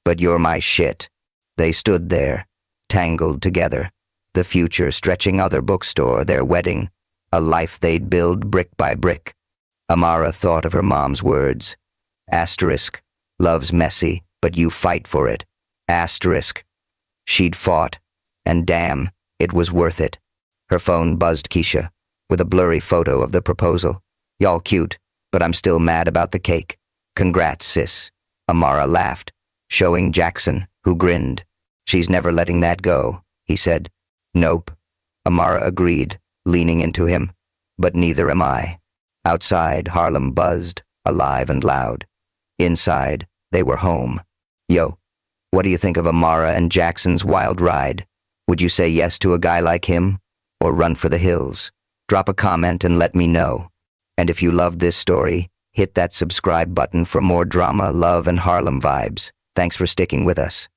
"But you're my shit." They stood there, tangled together, the future stretching, other bookstore, their wedding, a life they'd build brick by brick. Amara thought of her mom's words. Asterisk, love's messy, but you fight for it. Asterisk. She'd fought, and damn, it was worth it. Her phone buzzed Keisha, with a blurry photo of the proposal. "Y'all cute, but I'm still mad about the cake. Congrats, sis." Amara laughed, showing Jackson, who grinned. "She's never letting that go," he said. "Nope," Amara agreed, leaning into him. "But neither am I." Outside, Harlem buzzed, alive and loud. Inside, they were home. "Yo, what do you think of Amara and Jackson's wild ride? Would you say yes to a guy like him, or run for the hills? Drop a comment and let me know. And if you loved this story, hit that subscribe button for more drama, love, and Harlem vibes. Thanks for sticking with us.